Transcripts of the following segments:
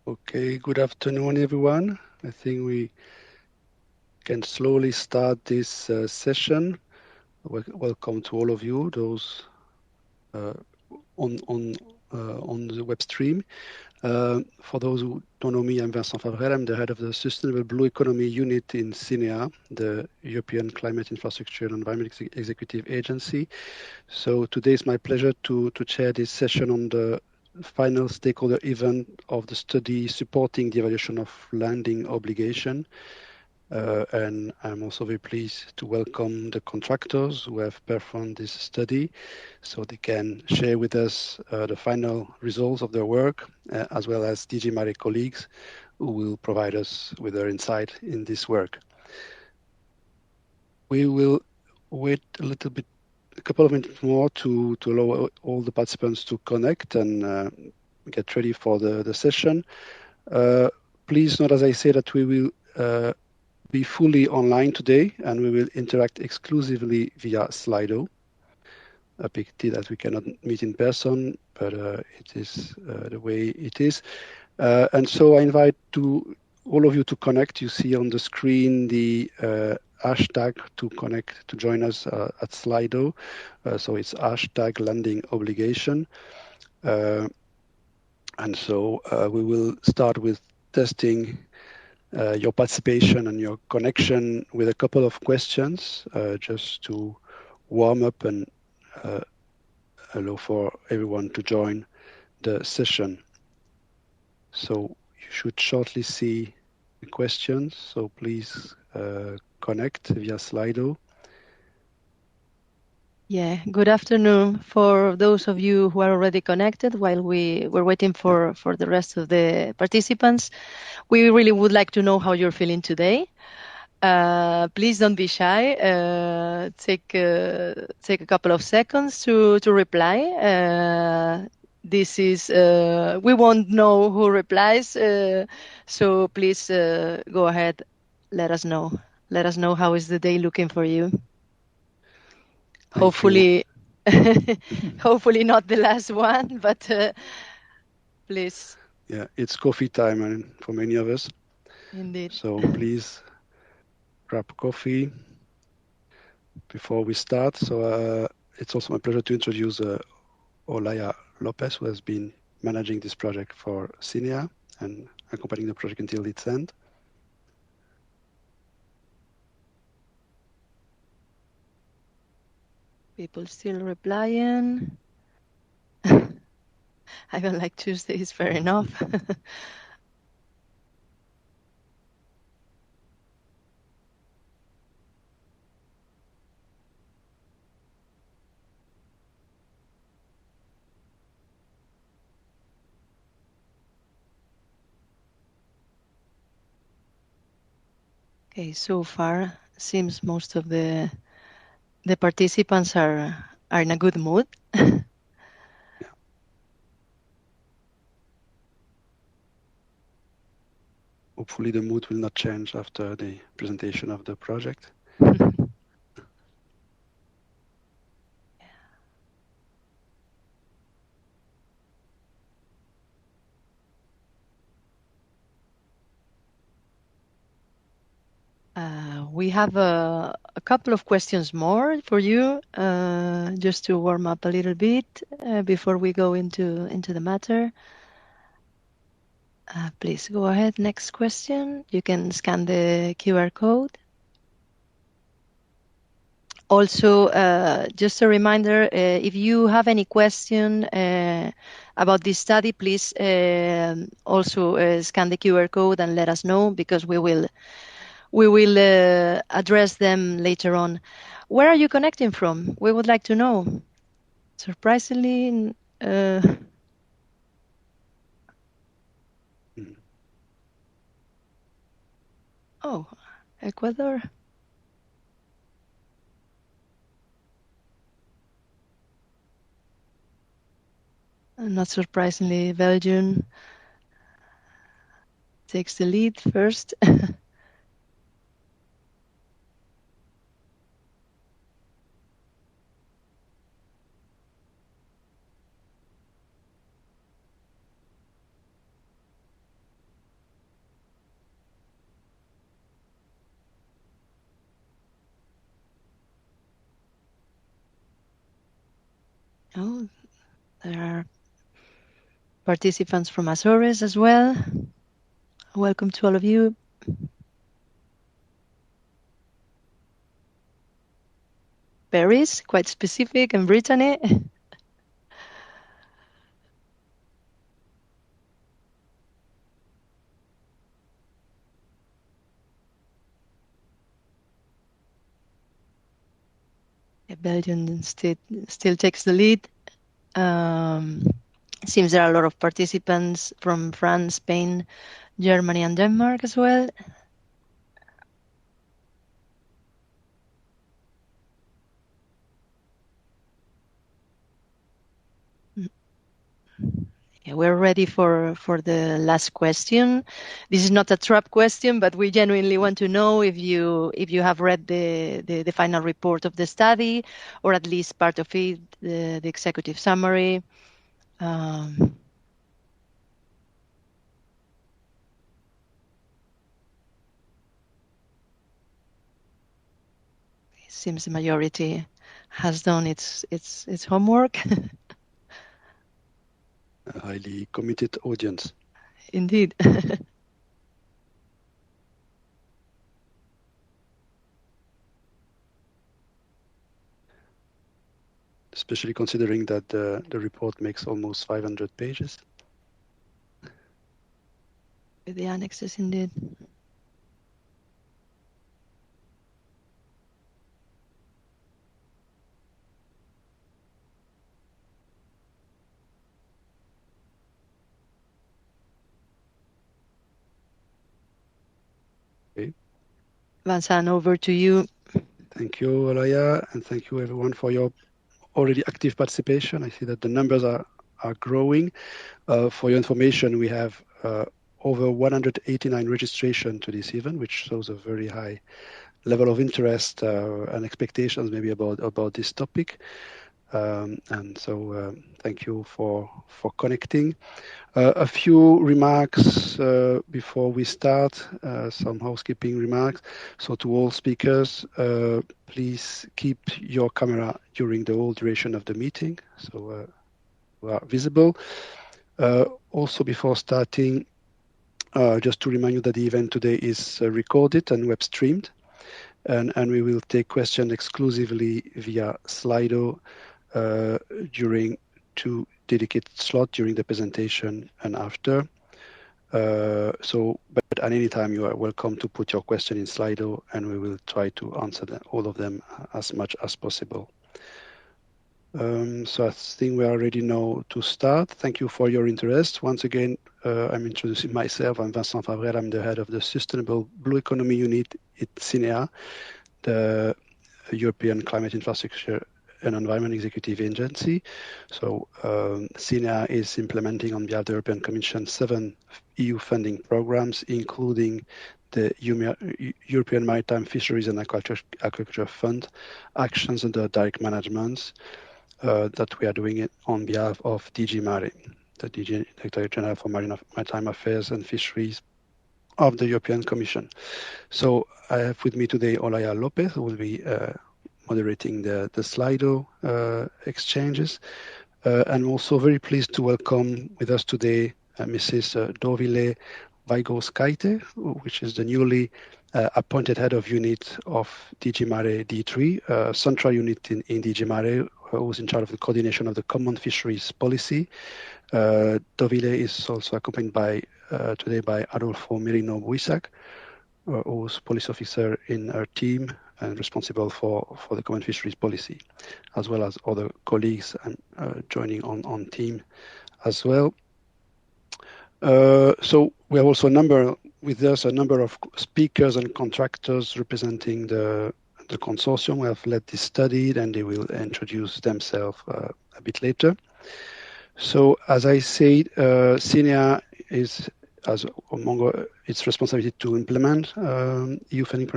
Okay, good afternoon, everyone. I think we can slowly start this session. Welcome to all of you, those on the web stream. For those who don't know me, I'm Vincent Favrel. I'm the head of the Sustainable Blue Economy Unit in CINEA, the European Climate Infrastructure and Environment Executive Agency. So today it's my pleasure to chair this session on the final stakeholder event of the study supporting the evaluation of landing obligation. And I'm also very pleased to welcome the contractors who have performed this study so they can share with us the final results of their work, as well as DG MARE colleagues who will provide us with their insight in this work. We will wait a couple of minutes more to allow all the participants to connect and get ready for the session. Please note, as I say, that we will be fully online today and we will interact exclusively via Slido. A pity that we cannot meet in person, but it is the way it is. And so I invite all of you to connect. You see on the screen the hashtag to connect, to join us at Slido. So it's hashtag landing obligation. And so we will start with testing your participation and your connection with a couple of questions just to warm up and allow for everyone to join the session. So you should shortly see the questions, so please connect via Slido. Yeah, good afternoon for those of you who are already connected while we're waiting for the rest of the participants. We really would like to know how you're feeling today. Please don't be shy. Take a couple of seconds to reply. This is we won't know who replies, so please go ahead. Let us know. Let us know how is the day looking for you. Hopefully, hopefully not the last one, but please. Yeah, it's coffee time for many of us. Indeed. So please grab coffee before we start. So it's also my pleasure to introduce Olaya Lopez, who has been managing this project for CINEA and accompanying the project until its end. People still replying. I don't like Tuesdays, fair enough. Okay, so far seems most of the participants are in a good mood. Yeah. Hopefully the mood will not change after the presentation of the project. We have a couple of questions more for you, just to warm up a little bit before we go into the matter. Please go ahead. Next question. You can scan the QR code. Also, just a reminder, if you have any question about this study, please also scan the QR code and let us know, because we will address them later on. Where are you connecting from? We would like to know. Surprisingly, oh, Ecuador. Not surprisingly, Belgium takes the lead first. Oh, there are participants from Azores as well. Welcome to all of you. Paris, quite specific, and Brittany. Belgium still takes the lead. Seems there are a lot of participants from France, Spain, Germany, and Denmark as well. Yeah, we're ready for the last question. This is not a trap question, but we genuinely want to know if you have read the final report of the study, or at least part of it, the executive summary. It seems the majority has done its homework. A highly committed audience. Indeed. Especially considering that the report makes almost 500 pages. With the annexes, indeed. Okay. Vincent, over to you. Thank you, Olaya, and thank you everyone for your already active participation. I see that the numbers are growing. For your information, we have over 189 registration to this event, which shows a very high level of interest and expectations maybe about this topic. And so thank you for connecting. A few remarks before we start, some housekeeping remarks. So to all speakers, please keep your camera during the whole duration of the meeting, so we are visible. Also, before starting, just to remind you that the event today is recorded and web streamed, and we will take questions exclusively via Slido during 2 dedicated slots during the presentation and after. But at any time you are welcome to put your question in Slido, and we will try to answer all of them as much as possible. So I think we are ready now to start. Thank you for your interest. Once again, I'm introducing myself. I'm Vincent Favrel. I'm the head of the Sustainable Blue Economy Unit at CINEA, the European Climate Infrastructure and Environment Executive Agency. So CINEA is implementing on behalf of the European Commission 7 EU funding programs, including the European Maritime Fisheries and Aquaculture Fund actions under direct management that we are doing it on behalf of DG MARE, the Directorate-General for Maritime Affairs and Fisheries of the European Commission. So I have with me today Olaya Lopez, who will be moderating the Slido exchanges. And I'm also very pleased to welcome with us today Mrs. Dovile Vaigos-Kaite, which is the newly appointed head of unit of DG MARE D3, central unit in DG MARE, who's in charge of the coordination of the common fisheries policy. Dovile is also accompanied today by Adolfo Merino Buisac, who's police officer in our team and responsible for the common fisheries policy, as well as other colleagues and joining on team as well. So we have also a number of speakers and contractors representing the consortium who have led this study, and they will introduce themselves a bit later. So as I said, CINEA has among its responsibility to implement EU funding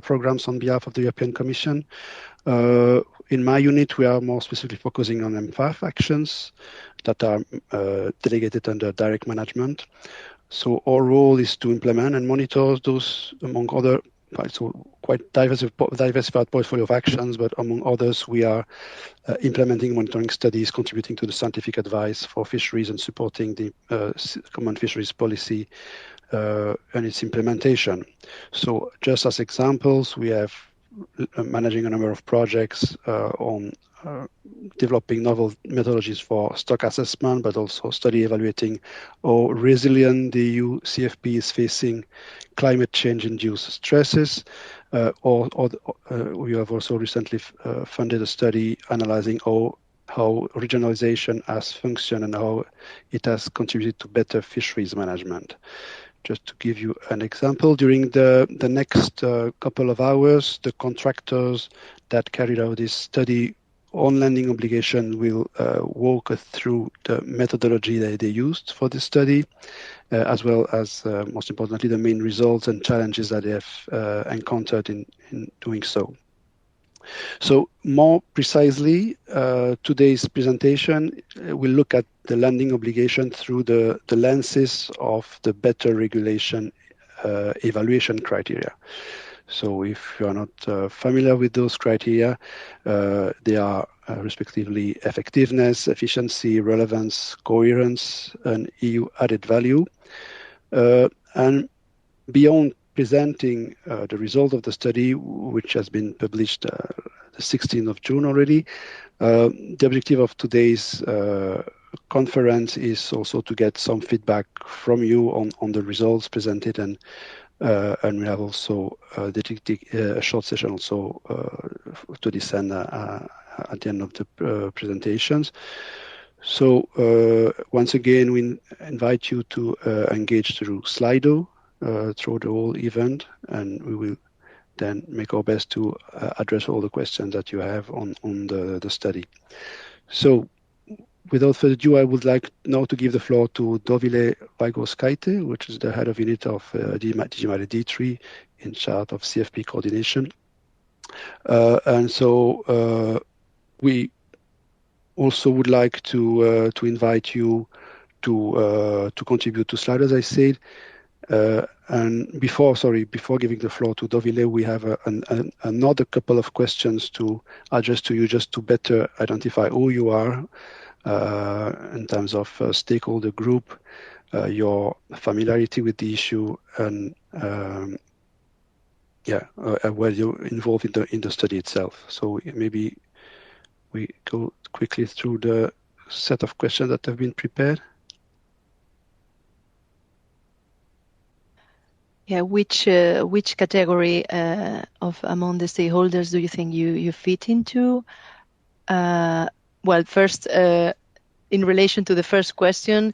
programs on behalf of the European Commission. In my unit, we are more specifically focusing on EMFAF actions that are delegated under direct management. So our role is to implement and monitor those, among other so quite diversified portfolio of actions, but among others, we are implementing monitoring studies, contributing to the scientific advice for fisheries and supporting the common fisheries policy and its implementation. So just as examples, we have managing a number of projects on developing novel methodologies for stock assessment, but also study evaluating how resilient the EU CFP is facing climate change-induced stresses. We have also recently funded a study analyzing how regionalization has functioned and how it has contributed to better fisheries management. Just to give you an example, during the next couple of hours, the contractors that carried out this study on landing obligation will walk us through the methodology that they used for this study, as well as, most importantly, the main results and challenges that they have encountered in doing so. So more precisely, today's presentation will look at the landing obligation through the lenses of the better regulation evaluation criteria. So if you are not familiar with those criteria, they are respectively effectiveness, efficiency, relevance, coherence, and EU added value. And beyond presenting the result of the study, which has been published the 16th of June already, the objective of today's conference is also to get some feedback from you on the results presented, and we have also a short session also to this end at the end of the presentations. So once again, we invite you to engage through Slido through the whole event, and we will then make our best to address all the questions that you have on the study. So without further ado, I would like now to give the floor to Dovile Vaigos-Kaite, which is the head of unit of DG MARE D3 in charge of CFP coordination. And so we also would like to invite you to contribute to Slido, as I said. And before giving the floor to Dovile, we have another couple of questions to address to you, just to better identify who you are in terms of stakeholder group, your familiarity with the issue, and where you're involved in the study itself. So maybe we go quickly through the set of questions that have been prepared. Yeah, which category of among the stakeholders do you think you fit into? Well, first, in relation to the first question,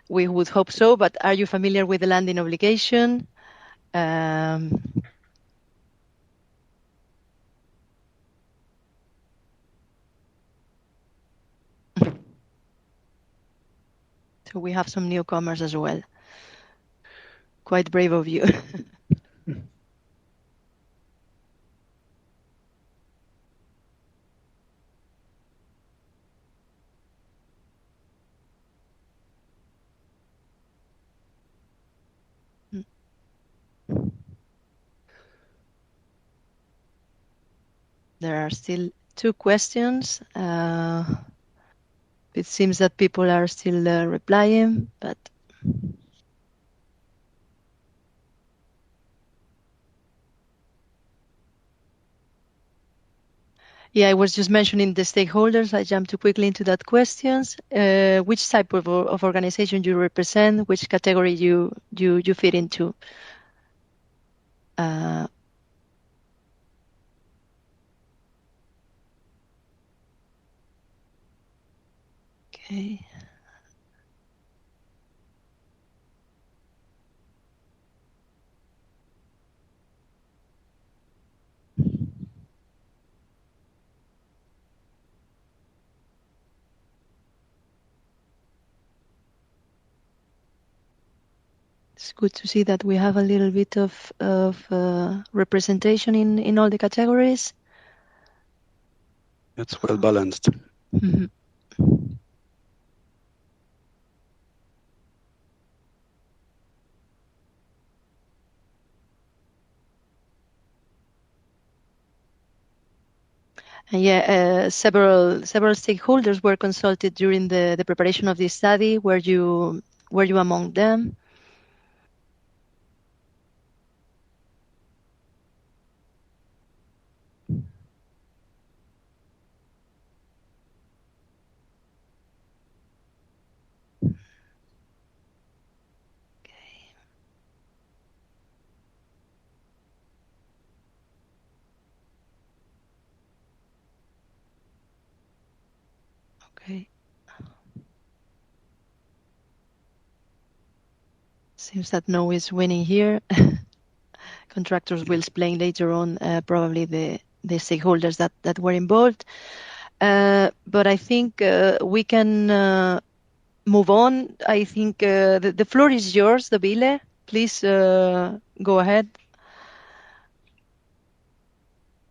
we would hope so, but are you familiar with the landing obligation? So we have some newcomers as well. Quite brave of you. There are still 2 questions. It seems that people are still replying, but yeah, I was just mentioning the stakeholders. I jumped too quickly into that questions. Which type of organization you represent? Which category you fit into? Okay. It's good to see that we have a little bit of representation in all the categories. It's well balanced. Mm-hmm. And yeah, several stakeholders were consulted during the preparation of this study. Were you among them? Okay. Seems that no is winning here. Contractors will explain later on probably the stakeholders that were involved. But I think we can move on. I think the floor is yours, Davile. Please go ahead.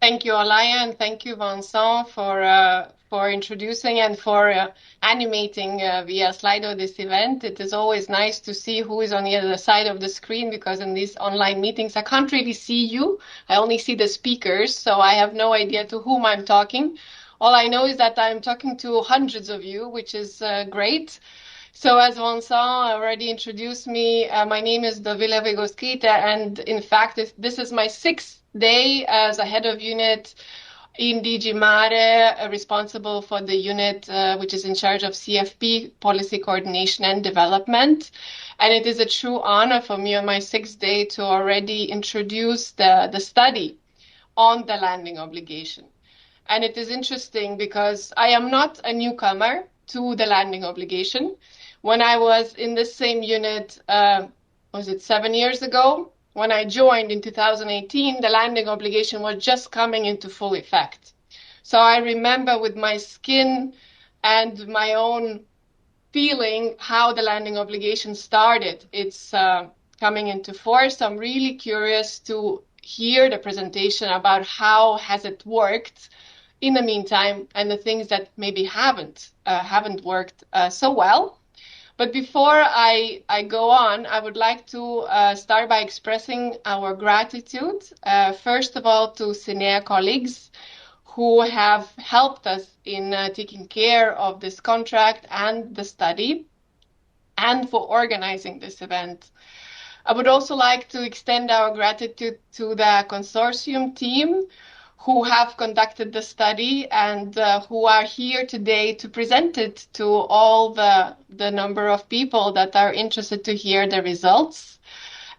Thank you, Alaya, and thank you, Vincent, for introducing and for animating via Slido this event. It is always nice to see who is on the other side of the screen, because in these online meetings, I can't really see you. I only see the speakers, so I have no idea to whom I'm talking. All I know is that I'm talking to hundreds of you, which is great. So as Vincent already introduced me, my name is Davila Vigosquita, and in fact, this is my 6th day as a head of unit in DG MARE, responsible for the unit which is in charge of CFP, policy coordination and development. And it is a true honor for me on my 6th day to already introduce the study on the landing obligation. And it is interesting because I am not a newcomer to the landing obligation. When I was in this same unit, was it 7 years ago? When I joined in 2018, the landing obligation was just coming into full effect. So I remember with my skin and my own feeling how the landing obligation started. It's coming into force. I'm really curious to hear the presentation about how has it worked in the meantime and the things that maybe haven't worked so well. But before I go on, I would like to start by expressing our gratitude, first of all, to CINEA colleagues who have helped us in taking care of this contract and the study, and for organizing this event. I would also like to extend our gratitude to the consortium team who have conducted the study and who are here today to present it to all the number of people that are interested to hear the results.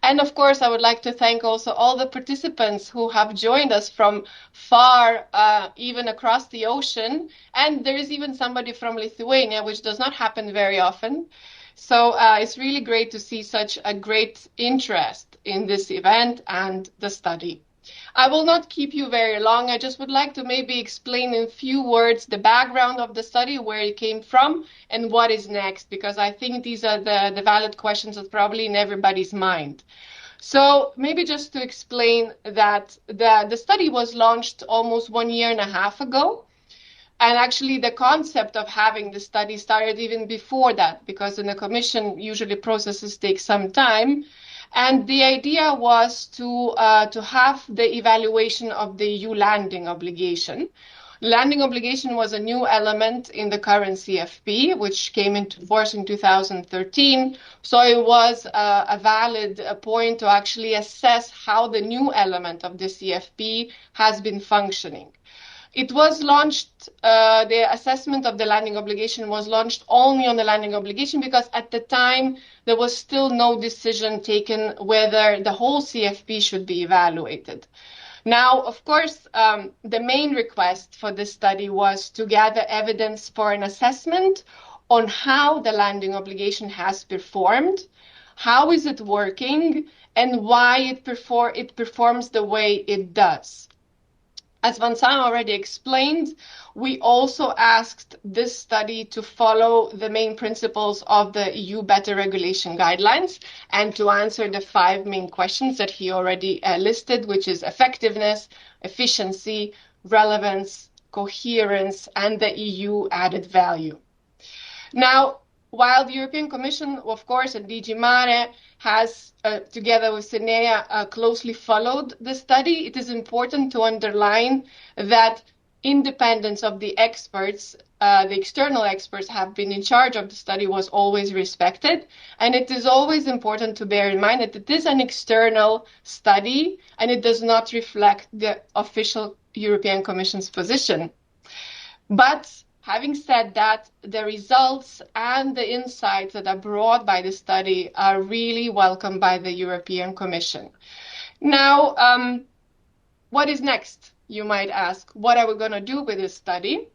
And of course, I would like to thank also all the participants who have joined us from far, even across the ocean. And there is even somebody from Lithuania, which does not happen very often. So it's really great to see such a great interest in this event and the study. I will not keep you very long. I just would like to maybe explain in few words the background of the study, where it came from, and what is next, because I think these are the valid questions that's probably in everybody's mind. So maybe just to explain that the study was launched almost 1.5 years ago. And actually, the concept of having the study started even before that, because in the Commission, usually processes take some time. And the idea was to have the evaluation of the EU landing obligation. Landing obligation was a new element in the current CFP, which came into force in 2013. So it was a valid point to actually assess how the new element of the CFP has been functioning. It was launched, the assessment of the landing obligation was launched only on the landing obligation because at the time there was still no decision taken whether the whole CFP should be evaluated. Now, of course, the main request for this study was to gather evidence for an assessment on how the landing obligation has performed, how is it working, and why it performs the way it does. As Vincent already explained, we also asked this study to follow the main principles of the EU Better Regulation Guidelines and to answer the 5 main questions that he already listed, which is effectiveness, efficiency, relevance, coherence, and the EU added value. Now, while the European Commission, of course, and DG MARE has, together with CINEA, closely followed the study, it is important to underline that independence of the experts, the external experts have been in charge of the study was always respected. And it is always important to bear in mind that it is an external study and it does not reflect the official European Commission's position. But having said that, the results and the insights that are brought by the study are really welcomed by the European Commission. Now, what is next? You might ask, what are we going to do with this study?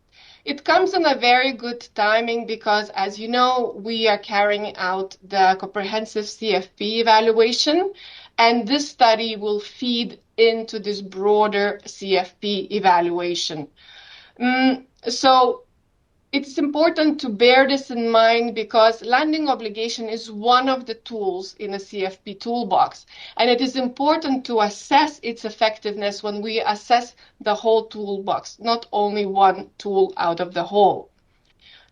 It comes in a very good timing because, as you know, we are carrying out the comprehensive CFP evaluation, and this study will feed into this broader CFP evaluation. So it's important to bear this in mind because landing obligation is one of the tools in a CFP toolbox. And it is important to assess its effectiveness when we assess the whole toolbox, not only one tool out of the whole.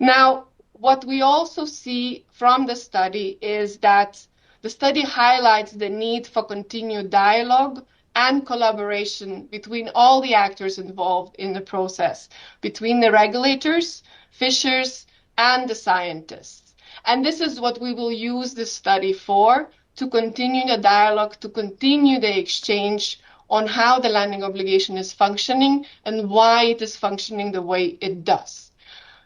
Now, what we also see from the study is that the study highlights the need for continued dialogue and collaboration between all the actors involved in the process, between the regulators, fishers, and the scientists. And this is what we will use this study for, to continue the dialogue, to continue the exchange on how the landing obligation is functioning and why it is functioning the way it does.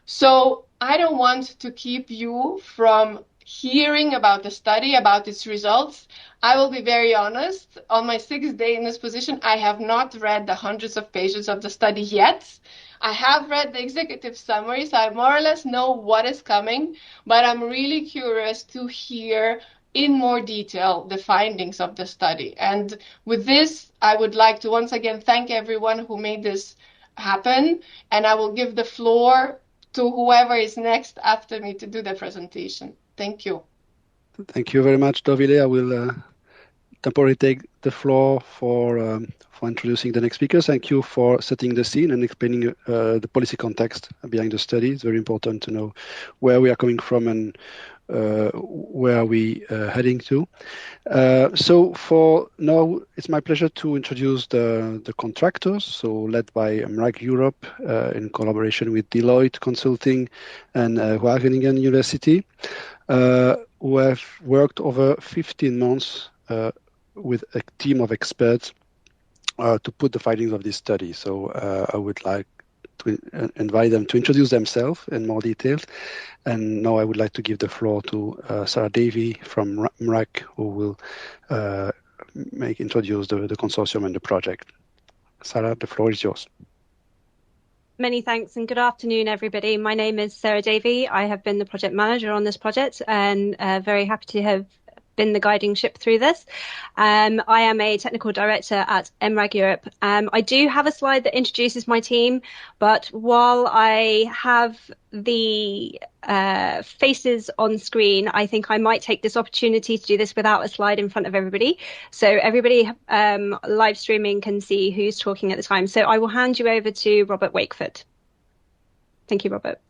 So I don't want to keep you from hearing about the study, about its results. I will be very honest, on my 6th day in this position, I have not read the hundreds of pages of the study yet. I have read the executive summary, so I more or less know what is coming, but I'm really curious to hear in more detail the findings of the study. And with this, I would like to once again thank everyone who made this happen, and I will give the floor to whoever is next after me to do the presentation. Thank you. Thank you very much, Dovile. I will temporarily take the floor for introducing the next speaker. Thank you for setting the scene and explaining the policy context behind the study. It's very important to know where we are coming from and where are we heading to. So for now, it's my pleasure to introduce the contractors, so led by MARE Europe in collaboration with Deloitte Consulting and Wageningen University, who have worked over 15 months with a team of experts to put the findings of this study. So I would like to invite them to introduce themselves in more detail. And now I would like to give the floor to Sarah Davey from MARE, who will introduce the consortium and the project. Sarah, the floor is yours. Many thanks and good afternoon, everybody. My name is Sarah Davey. I have been the project manager on this project and very happy to have been the guiding ship through this. I am a technical director at MARE Europe. I do have a slide that introduces my team, but while I have the faces on screen, I think I might take this opportunity to do this without a slide in front of everybody. So everybody live streaming can see who's talking at the time. So I will hand you over to Robert Wakeford. Thank you, Robert.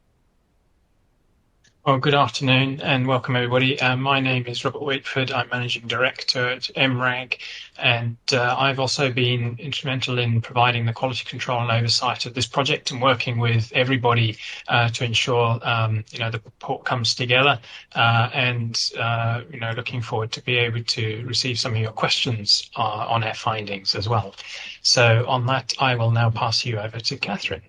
Well, good afternoon and welcome everybody. My name is Robert Wakeford. I'm Managing Director at MARE, and I've also been instrumental in providing the quality control and oversight of this project and working with everybody to ensure the report comes together and looking forward to be able to receive some of your questions on our findings as well. So on that, I will now pass you over to Catherine.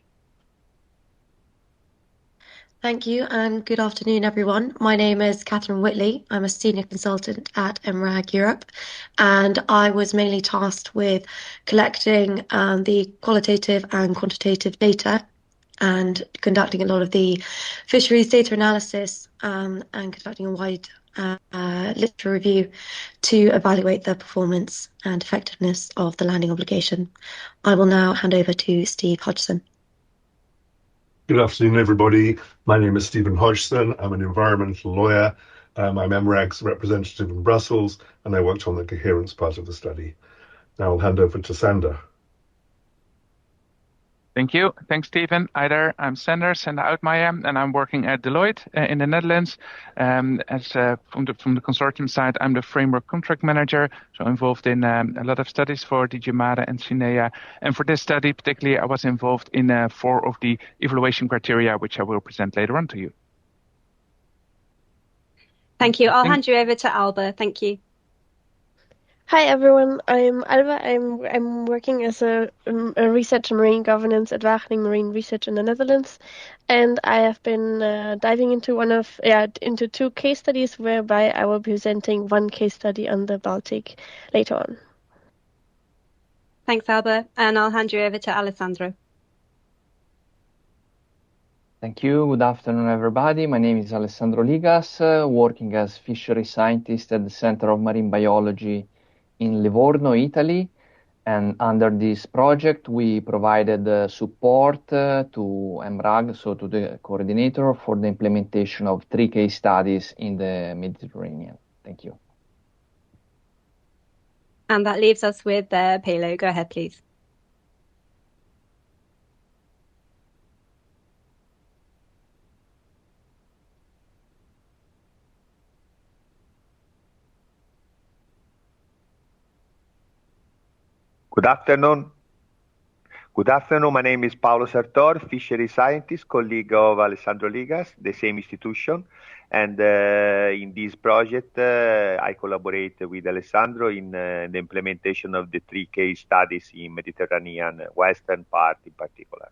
Thank you and good afternoon, everyone. My name is Catherine Whitley. I'm a senior consultant at MARE Europe, and I was mainly tasked with collecting the qualitative and quantitative data and conducting a lot of the fisheries data analysis and conducting a wide literature review to evaluate the performance and effectiveness of the landing obligation. I will now hand over to Steve Hodgson. Good afternoon, everybody. My name is Stephen Hodgson. I'm an environmental lawyer. I'm MARE's representative in Brussels, and I worked on the coherence part of the study. Now I'll hand over to Sander. Thank you. Thanks, Stephen. Hi there. I'm Sander Uitmaier, and I'm working at Deloitte in the Netherlands. From the consortium side, I'm the framework contract manager, so involved in a lot of studies for DG MARE and CINEA. And for this study, particularly, I was involved in 4 of the evaluation criteria, which I will present later on to you. Thank you. I'll hand you over to Alba. Thank you. Hi everyone, I'm Alba. I'm working as a research in marine governance at Wageningen Marine Research in the Netherlands, and I have been diving into into 2 case studies, whereby I will be presenting 1 case study on the Baltic later on. Thanks, Alba, and I'll hand you over to Alessandro. Thank you. Good afternoon, everybody. My name is Alessandro Ligas, working as fishery scientist at the Center of Marine Biology in Livorno, Italy. And under this project, we provided support to MRAG, so to the coordinator, for the implementation of 3 case studies in the Mediterranean. Thank you. And that leaves us with Palo. Go ahead, please. Good afternoon. My name is Paolo Sartor, fishery scientist, colleague of Alessandro Ligas, the same institution. And in this project, I collaborate with Alessandro in the implementation of the 3 case studies in Mediterranean western part in particular.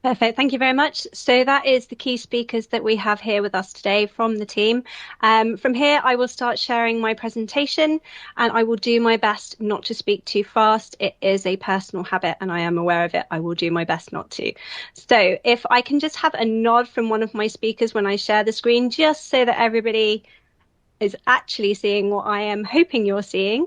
Perfect. Thank you very much. So that is the key speakers that we have here with us today from the team. From here, I will start sharing my presentation, and I will do my best not to speak too fast. It is a personal habit, and I am aware of it. I will do my best not to. So if I can just have a nod from one of my speakers when I share the screen, just so that everybody is actually seeing what I am hoping you're seeing.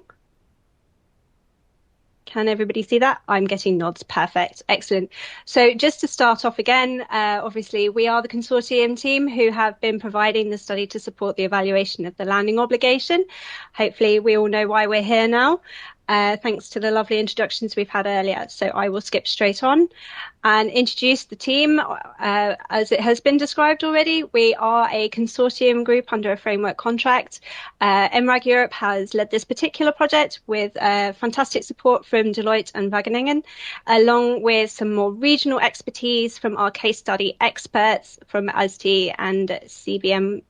Can everybody see that? I'm getting nods. Perfect. Excellent. So just to start off again, obviously, we are the consortium team who have been providing the study to support the evaluation of the landing obligation. Hopefully, we all know why we're here now, thanks to the lovely introductions we've had earlier. So I will skip straight on and introduce the team. As it has been described already, we are a consortium group under a framework contract. MRAG Europe has led this particular project with fantastic support from Deloitte and Wageningen, along with some more regional expertise from our case study experts from ASTI and CIBM,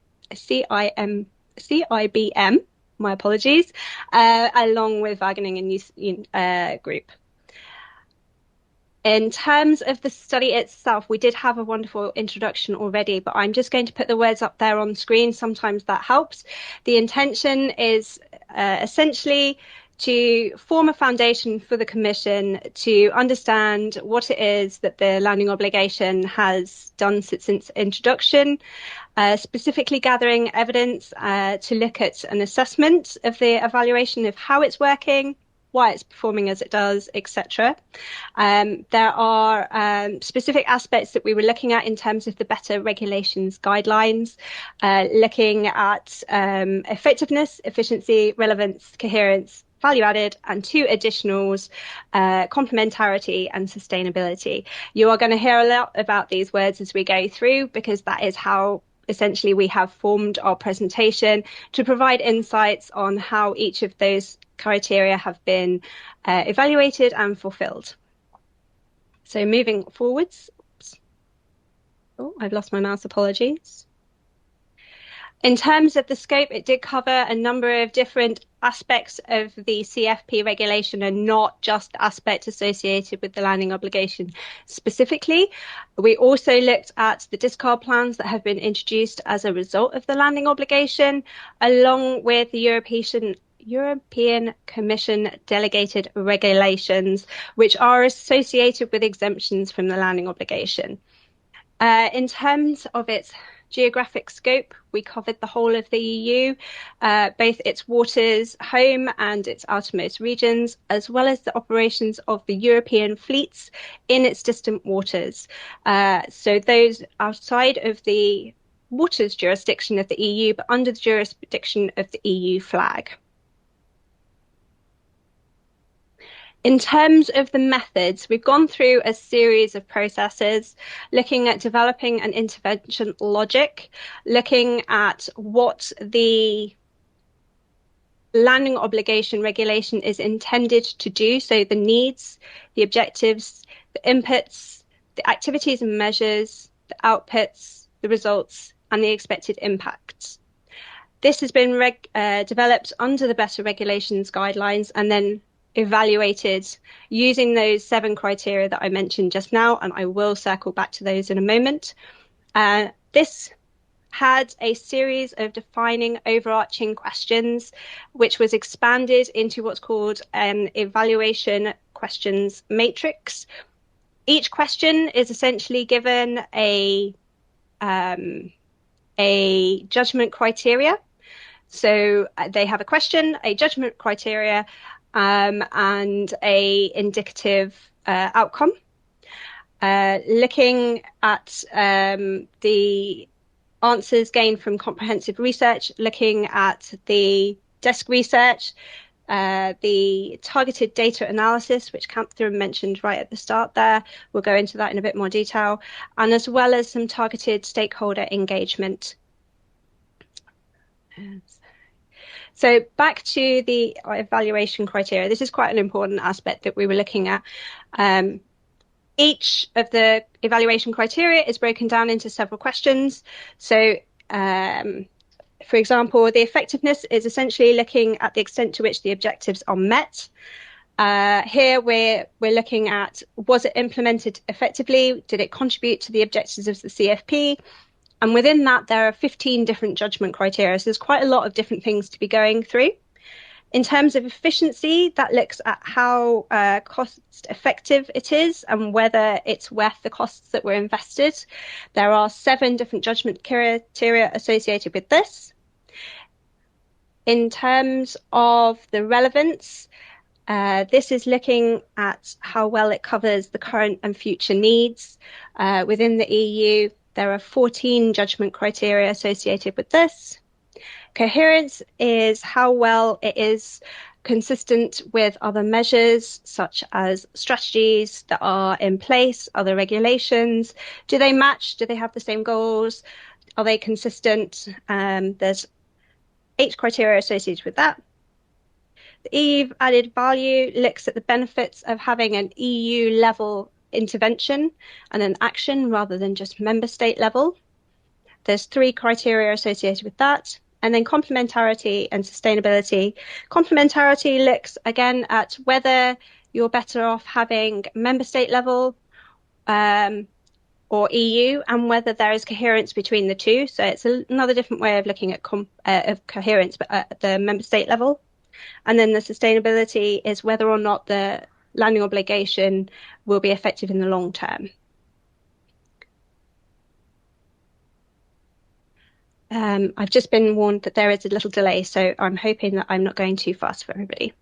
my apologies, along with Wageningen Group. In terms of the study itself, we did have a wonderful introduction already, but I'm just going to put the words up there on screen. Sometimes that helps. The intention is essentially to form a foundation for the Commission to understand what it is that the landing obligation has done since its introduction, specifically gathering evidence to look at an assessment of the evaluation of how it's working, why it's performing as it does, etc. There are specific aspects that we were looking at in terms of the better regulations guidelines, looking at effectiveness, efficiency, relevance, coherence, value added, and 2 additionals, complementarity and sustainability. You are going to hear a lot about these words as we go through, because that is how essentially we have formed our presentation to provide insights on how each of those criteria have been evaluated and fulfilled. So moving forwards. Oh, I've lost my mouse, apologies. In terms of the scope, it did cover a number of different aspects of the CFP regulation and not just aspects associated with the landing obligation specifically. We also looked at the discard plans that have been introduced as a result of the landing obligation, along with the European Commission delegated regulations, which are associated with exemptions from the landing obligation. In terms of its geographic scope, we covered the whole of the EU, both its waters, home and its outermost regions, as well as the operations of the European fleets in its distant waters. So those outside of the waters jurisdiction of the EU, but under the jurisdiction of the EU flag. In terms of the methods, we've gone through a series of processes looking at developing an intervention logic, looking at what the landing obligation regulation is intended to do, so the needs, the objectives, the inputs, the activities and measures, the outputs, the results, and the expected impacts. This has been developed under the Better Regulations guidelines and then evaluated using those 7 criteria that I mentioned just now, and I will circle back to those in a moment. This had a series of defining overarching questions, which was expanded into what's called an evaluation questions matrix. Each question is essentially given a judgment criteria. So they have a question, a judgment criteria, and a indicative outcome. Looking at the answers gained from comprehensive research, looking at the desk research, the targeted data analysis, which Catherine mentioned right at the start there. We'll go into that in a bit more detail, and as well as some targeted stakeholder engagement. So back to the evaluation criteria. This is quite an important aspect that we were looking at. Each of the evaluation criteria is broken down into several questions. So, for example, the effectiveness is essentially looking at the extent to which the objectives are met. Here we're looking at, was it implemented effectively? Did it contribute to the objectives of the CFP? And within that, there are 15 different judgment criteria. So there's quite a lot of different things to be going through. In terms of efficiency, that looks at how cost effective it is and whether it's worth the costs that were invested. There are 7 different judgment criteria associated with this. In terms of the relevance, this is looking at how well it covers the current and future needs within the EU. There are 14 judgment criteria associated with this. Coherence is how well it is consistent with other measures, such as strategies that are in place, other regulations. Do they match? Do they have the same goals? Are they consistent? There's 8 criteria associated with that. The EU added value looks at the benefits of having an EU level intervention and an action rather than just member state level. There's 3 criteria associated with that. And then complementarity and sustainability. Complementarity looks again at whether you're better off having member state level or EU, and whether there is coherence between the two. So it's another different way of looking at coherence, but at the member state level. And then the sustainability is whether or not the landing obligation will be effective in the long term. I've just been warned that there is a little delay, so I'm hoping that I'm not going too fast for everybody.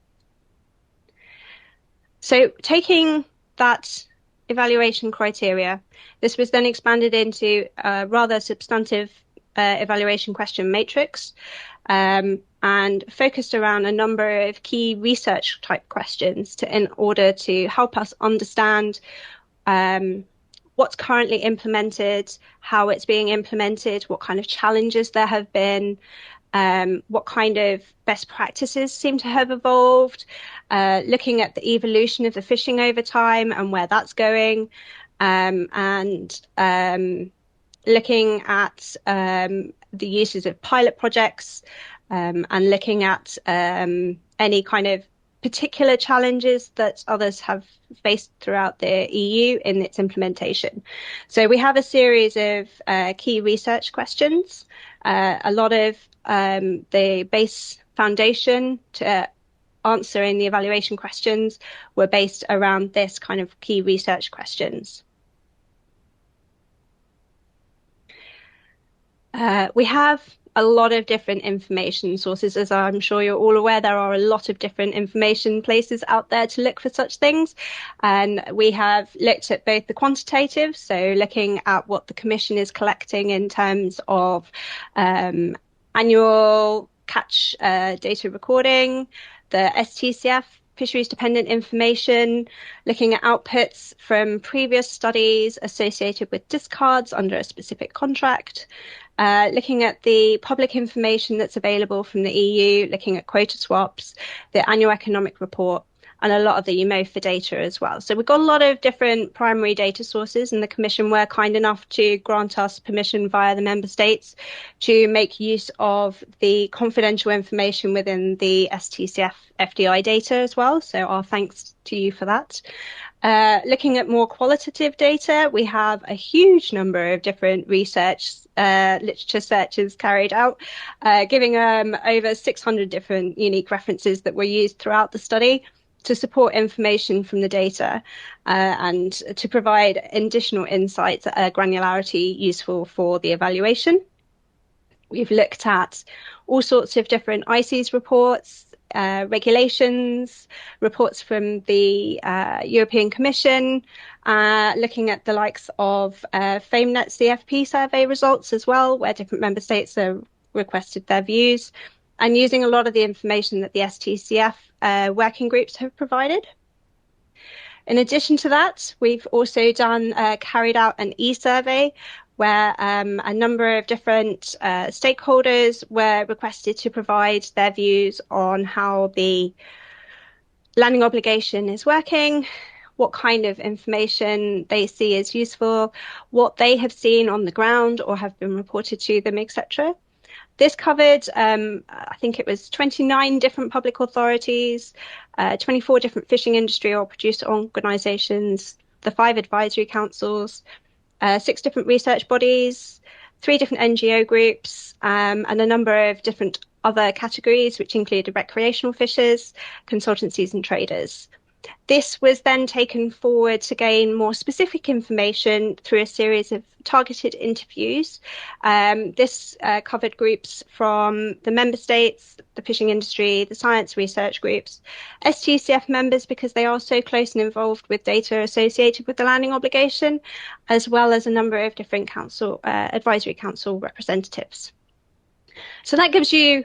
So taking that evaluation criteria, this was then expanded into a rather substantive evaluation question matrix and focused around a number of key research type questions in order to help us understand what's currently implemented, how it's being implemented, what kind of challenges there have been, what kind of best practices seem to have evolved, looking at the evolution of the fishing over time and where that's going, and looking at the uses of pilot projects, and looking at any kind of particular challenges that others have faced throughout the EU in its implementation. So we have a series of key research questions. A lot of the base foundation to answering the evaluation questions were based around this kind of key research questions. We have a lot of different information sources. As I'm sure you're all aware, there are a lot of different information places out there to look for such things. And we have looked at both the quantitative, so looking at what the Commission is collecting in terms of annual catch data recording, the STCF fisheries-dependent information, looking at outputs from previous studies associated with discards under a specific contract, looking at the public information that's available from the EU, looking at quota swaps, the annual economic report, and a lot of the EMFAF data as well. So we've got a lot of different primary data sources, and the Commission were kind enough to grant us permission via the Member States to make use of the confidential information within the STCF FDI data as well. So our thanks to you for that. Looking at more qualitative data, we have a huge number of different literature searches carried out, giving over 600 different unique references that were used throughout the study to support information from the data and to provide additional insights at a granularity useful for the evaluation. We've looked at all sorts of different ICES reports, regulations, reports from the European Commission, looking at the likes of FameNet CFP survey results as well, where different member states have requested their views, and using a lot of the information that the STCF working groups have provided. In addition to that, we've also carried out an e-survey where a number of different stakeholders were requested to provide their views on how the landing obligation is working, what kind of information they see as useful, what they have seen on the ground or have been reported to them, etc. This covered, I think it was 29 different public authorities, 24 different fishing industry or producer organisations, the 5 advisory councils, 6 different research bodies, 3 different NGO groups, and a number of different other categories, which included recreational fishers, consultancies and traders. This was then taken forward to gain more specific information through a series of targeted interviews. This covered groups from the member states, the fishing industry, the science research groups, STCF members because they are so close and involved with data associated with the landing obligation, as well as a number of different council, advisory council representatives. So that gives you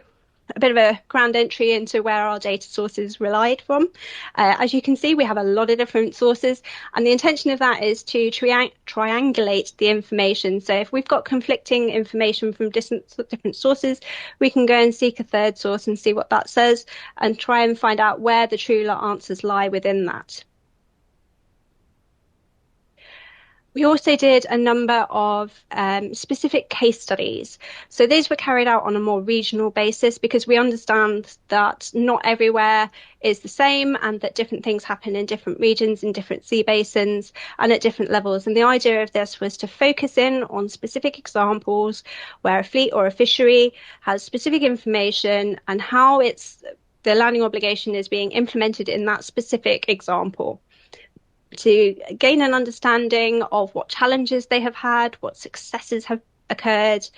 a bit of a ground entry into where our data sources relied from. As you can see, we have a lot of different sources, and the intention of that is to triangulate the information. So if we've got conflicting information from different sources, we can go and seek a third source and see what that says and try and find out where the true answers lie within that. We also did a number of specific case studies. So these were carried out on a more regional basis because we understand that not everywhere is the same and that different things happen in different regions, in different sea basins and at different levels. And the idea of this was to focus in on specific examples where a fleet or a fishery has specific information and how the landing obligation is being implemented in that specific example, to gain an understanding of what challenges they have had, what successes have occurred,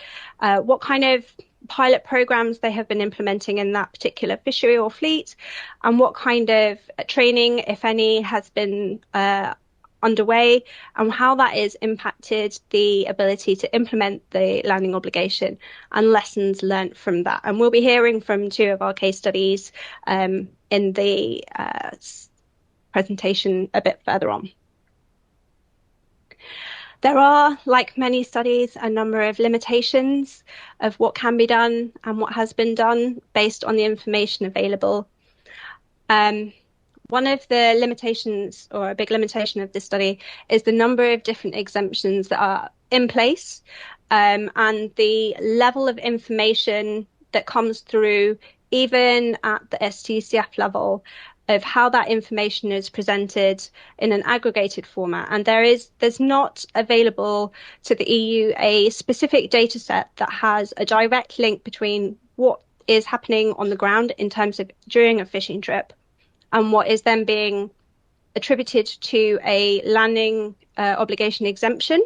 what kind of pilot programs they have been implementing in that particular fishery or fleet, and what kind of training, if any, has been underway, and how that has impacted the ability to implement the landing obligation and lessons learnt from that. And we'll be hearing from 2 of our case studies in the presentation a bit further on. There are, like many studies, a number of limitations of what can be done and what has been done based on the information available. One of the limitations, or a big limitation of this study, is the number of different exemptions that are in place and the level of information that comes through even at the STCF level of how that information is presented in an aggregated format. And there's not available to the EU a specific data set that has a direct link between what is happening on the ground in terms of during a fishing trip and what is then being attributed to a landing obligation exemption,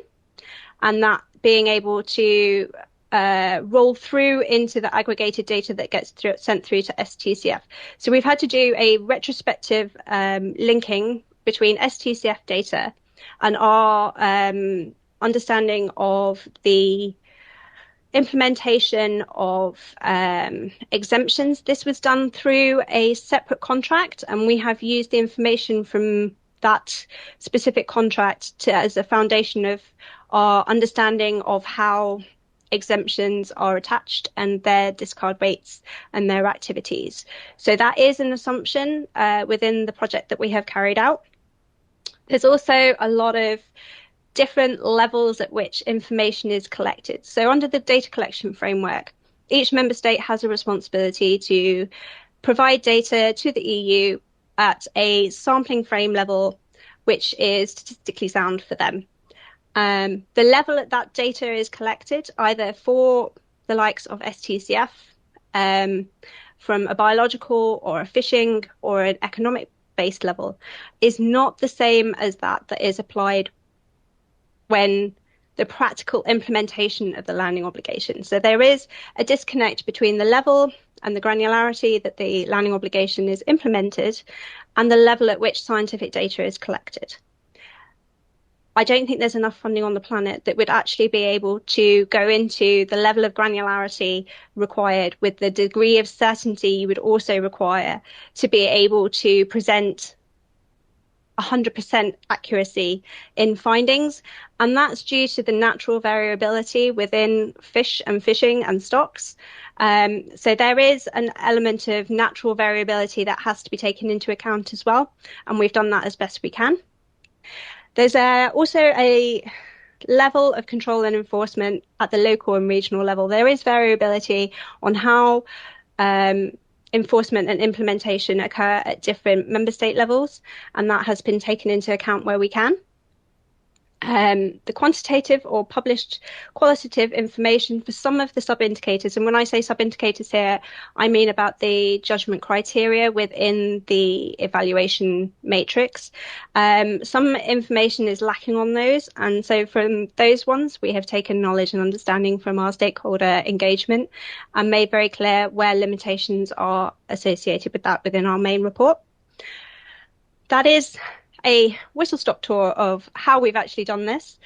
and that being able to roll through into the aggregated data that gets sent through to STCF. So we've had to do a retrospective linking between STCF data and our understanding of the implementation of exemptions, this was done through a separate contract, and we have used the information from that specific contract as a foundation of our understanding of how exemptions are attached and their discard rates and their activities. So that is an assumption within the project that we have carried out. There's also a lot of different levels at which information is collected. So under the data collection framework, each member state has a responsibility to provide data to the EU at a sampling frame level, which is statistically sound for them. The level that data is collected, either for the likes of STCF, from a biological or a fishing or an economic-based level, is not the same as that is applied when the practical implementation of the landing obligation. So there is a disconnect between the level and the granularity that the landing obligation is implemented and the level at which scientific data is collected. I don't think there's enough funding on the planet that would actually be able to go into the level of granularity required with the degree of certainty you would also require to be able to present 100% accuracy in findings, and that's due to the natural variability within fish and fishing and stocks. So there is an element of natural variability that has to be taken into account as well, and we've done that as best we can. There's also a level of control and enforcement at the local and regional level. There is variability on how enforcement and implementation occur at different member state levels, and that has been taken into account where we can. The quantitative or published qualitative information for some of the sub-indicators, and when I say sub-indicators here, I mean about the judgment criteria within the evaluation matrix. Some information is lacking on those, and so from those ones we have taken knowledge and understanding from our stakeholder engagement and made very clear where limitations are associated with that within our main report. That is a whistle-stop tour of how we've actually done this.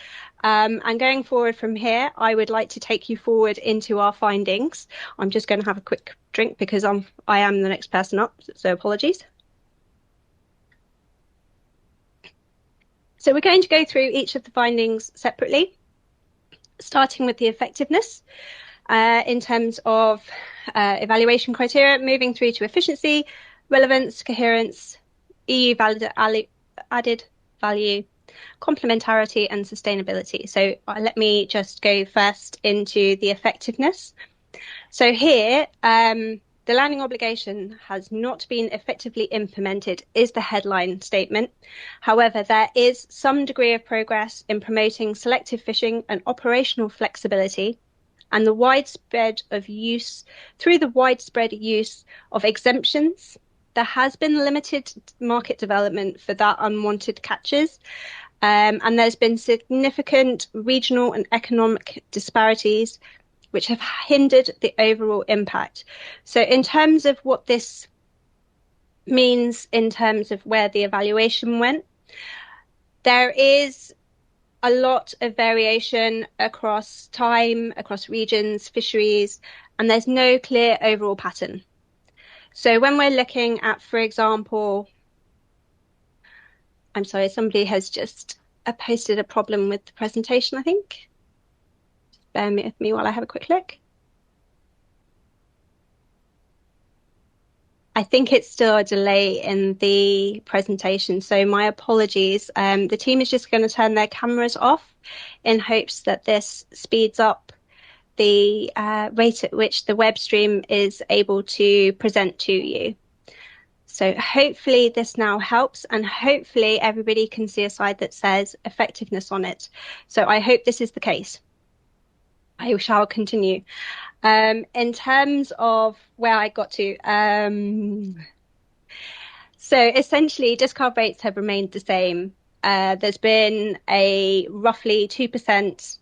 And going forward from here, I would like to take you forward into our findings. I'm just going to have a quick drink because I am the next person up, so apologies. So we're going to go through each of the findings separately, starting with the effectiveness in terms of evaluation criteria, moving through to efficiency, relevance, coherence, EU added value, complementarity and sustainability. So let me just go first into the effectiveness. So here, the landing obligation has not been effectively implemented is the headline statement. However, there is some degree of progress in promoting selective fishing and operational flexibility, and the widespread of use through the widespread use of exemptions. There has been limited market development for that unwanted catches, and there's been significant regional and economic disparities which have hindered the overall impact. So in terms of what this means in terms of where the evaluation went, there is a lot of variation across time, across regions, fisheries, and there's no clear overall pattern. So when we're looking at, for example, I'm sorry, somebody has just posted a problem with the presentation, I think. Just bear with me while I have a quick look. I think it's still a delay in the presentation, so my apologies. The team is just going to turn their cameras off in hopes that this speeds up the rate at which the web stream is able to present to you. So hopefully this now helps, and hopefully everybody can see a slide that says effectiveness on it. So I hope this is the case. I shall continue. In terms of where I got to, so essentially discard rates have remained the same. There's been a roughly 2%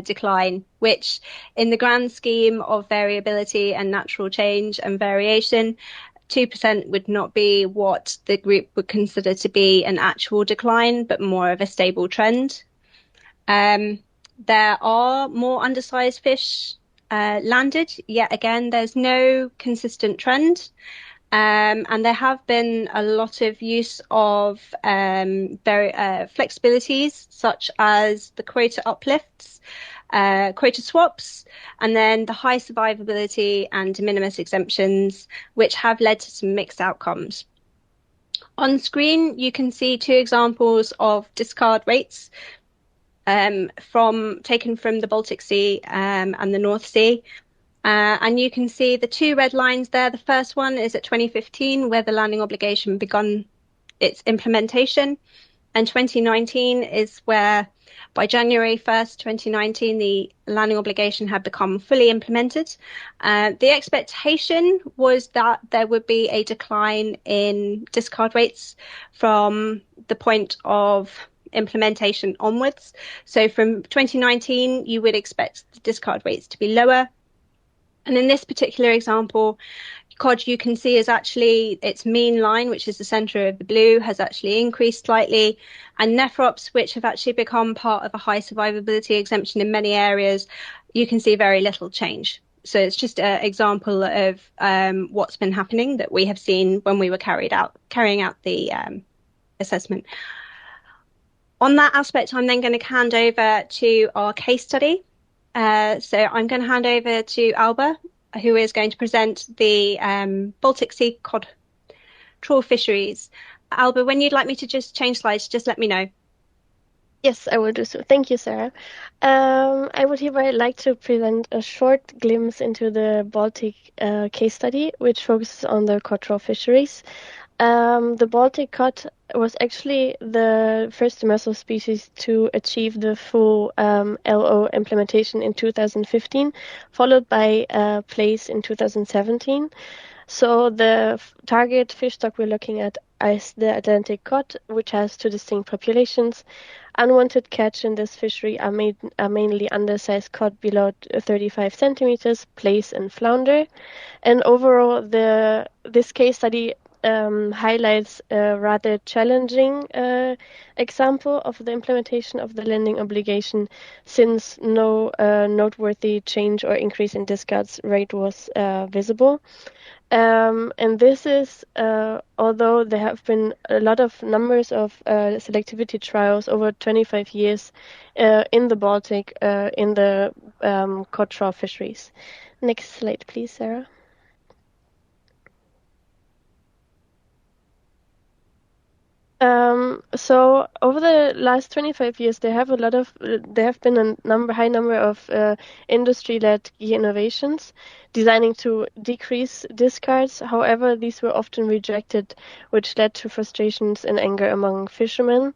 decline, which in the grand scheme of variability and natural change and variation, 2% would not be what the group would consider to be an actual decline, but more of a stable trend. there are more undersized fish landed. Yet again, there's no consistent trend. And there have been a lot of use of flexibilities, such as the quota uplifts, quota swaps, and then the high survivability and de minimis exemptions, which have led to some mixed outcomes. On screen, you can see two examples of discard rates taken from the Baltic Sea and the North Sea. And you can see the two red lines there. The first one is at 2015, where the landing obligation begun its implementation. And 2019 is where, by January 1st, 2019, the landing obligation had become fully implemented. The expectation was that there would be a decline in discard rates from the point of implementation onwards. So from 2019, you would expect the discard rates to be lower. And in this particular example, cod, you can see, is actually its mean line, which is the center of the blue, has actually increased slightly. And nephrops, which have actually become part of a high survivability exemption in many areas, you can see very little change. So it's just an example of what's been happening that we have seen when we were carrying out the assessment. On that aspect, I'm then going to hand over to our case study. So I'm going to hand over to Alba, who is going to present the Baltic Sea cod trawl fisheries. Alba, when you'd like me to just change slides, just let me know. Yes, I will do so. Thank you, Sarah. I would hereby like to present a short glimpse into the Baltic case study, which focuses on the cod trawl fisheries. The Baltic cod was actually the first demersal species to achieve the full LO implementation in 2015, followed by place in 2017. So the target fish stock we're looking at is the Atlantic cod, which has two distinct populations. Unwanted catch in this fishery are mainly undersized cod below 35 centimeters, place and flounder. And overall, this case study highlights a rather challenging example of the implementation of the landing obligation, since no noteworthy change or increase in discards rate was visible. And this is, although there have been a lot of numbers of selectivity trials over 25 years in the Baltic in the cod trawl fisheries. Next slide, please, Sarah. So over the last 25 years, there have been a high number of industry-led key innovations designing to decrease discards. However, these were often rejected, which led to frustrations and anger among fishermen.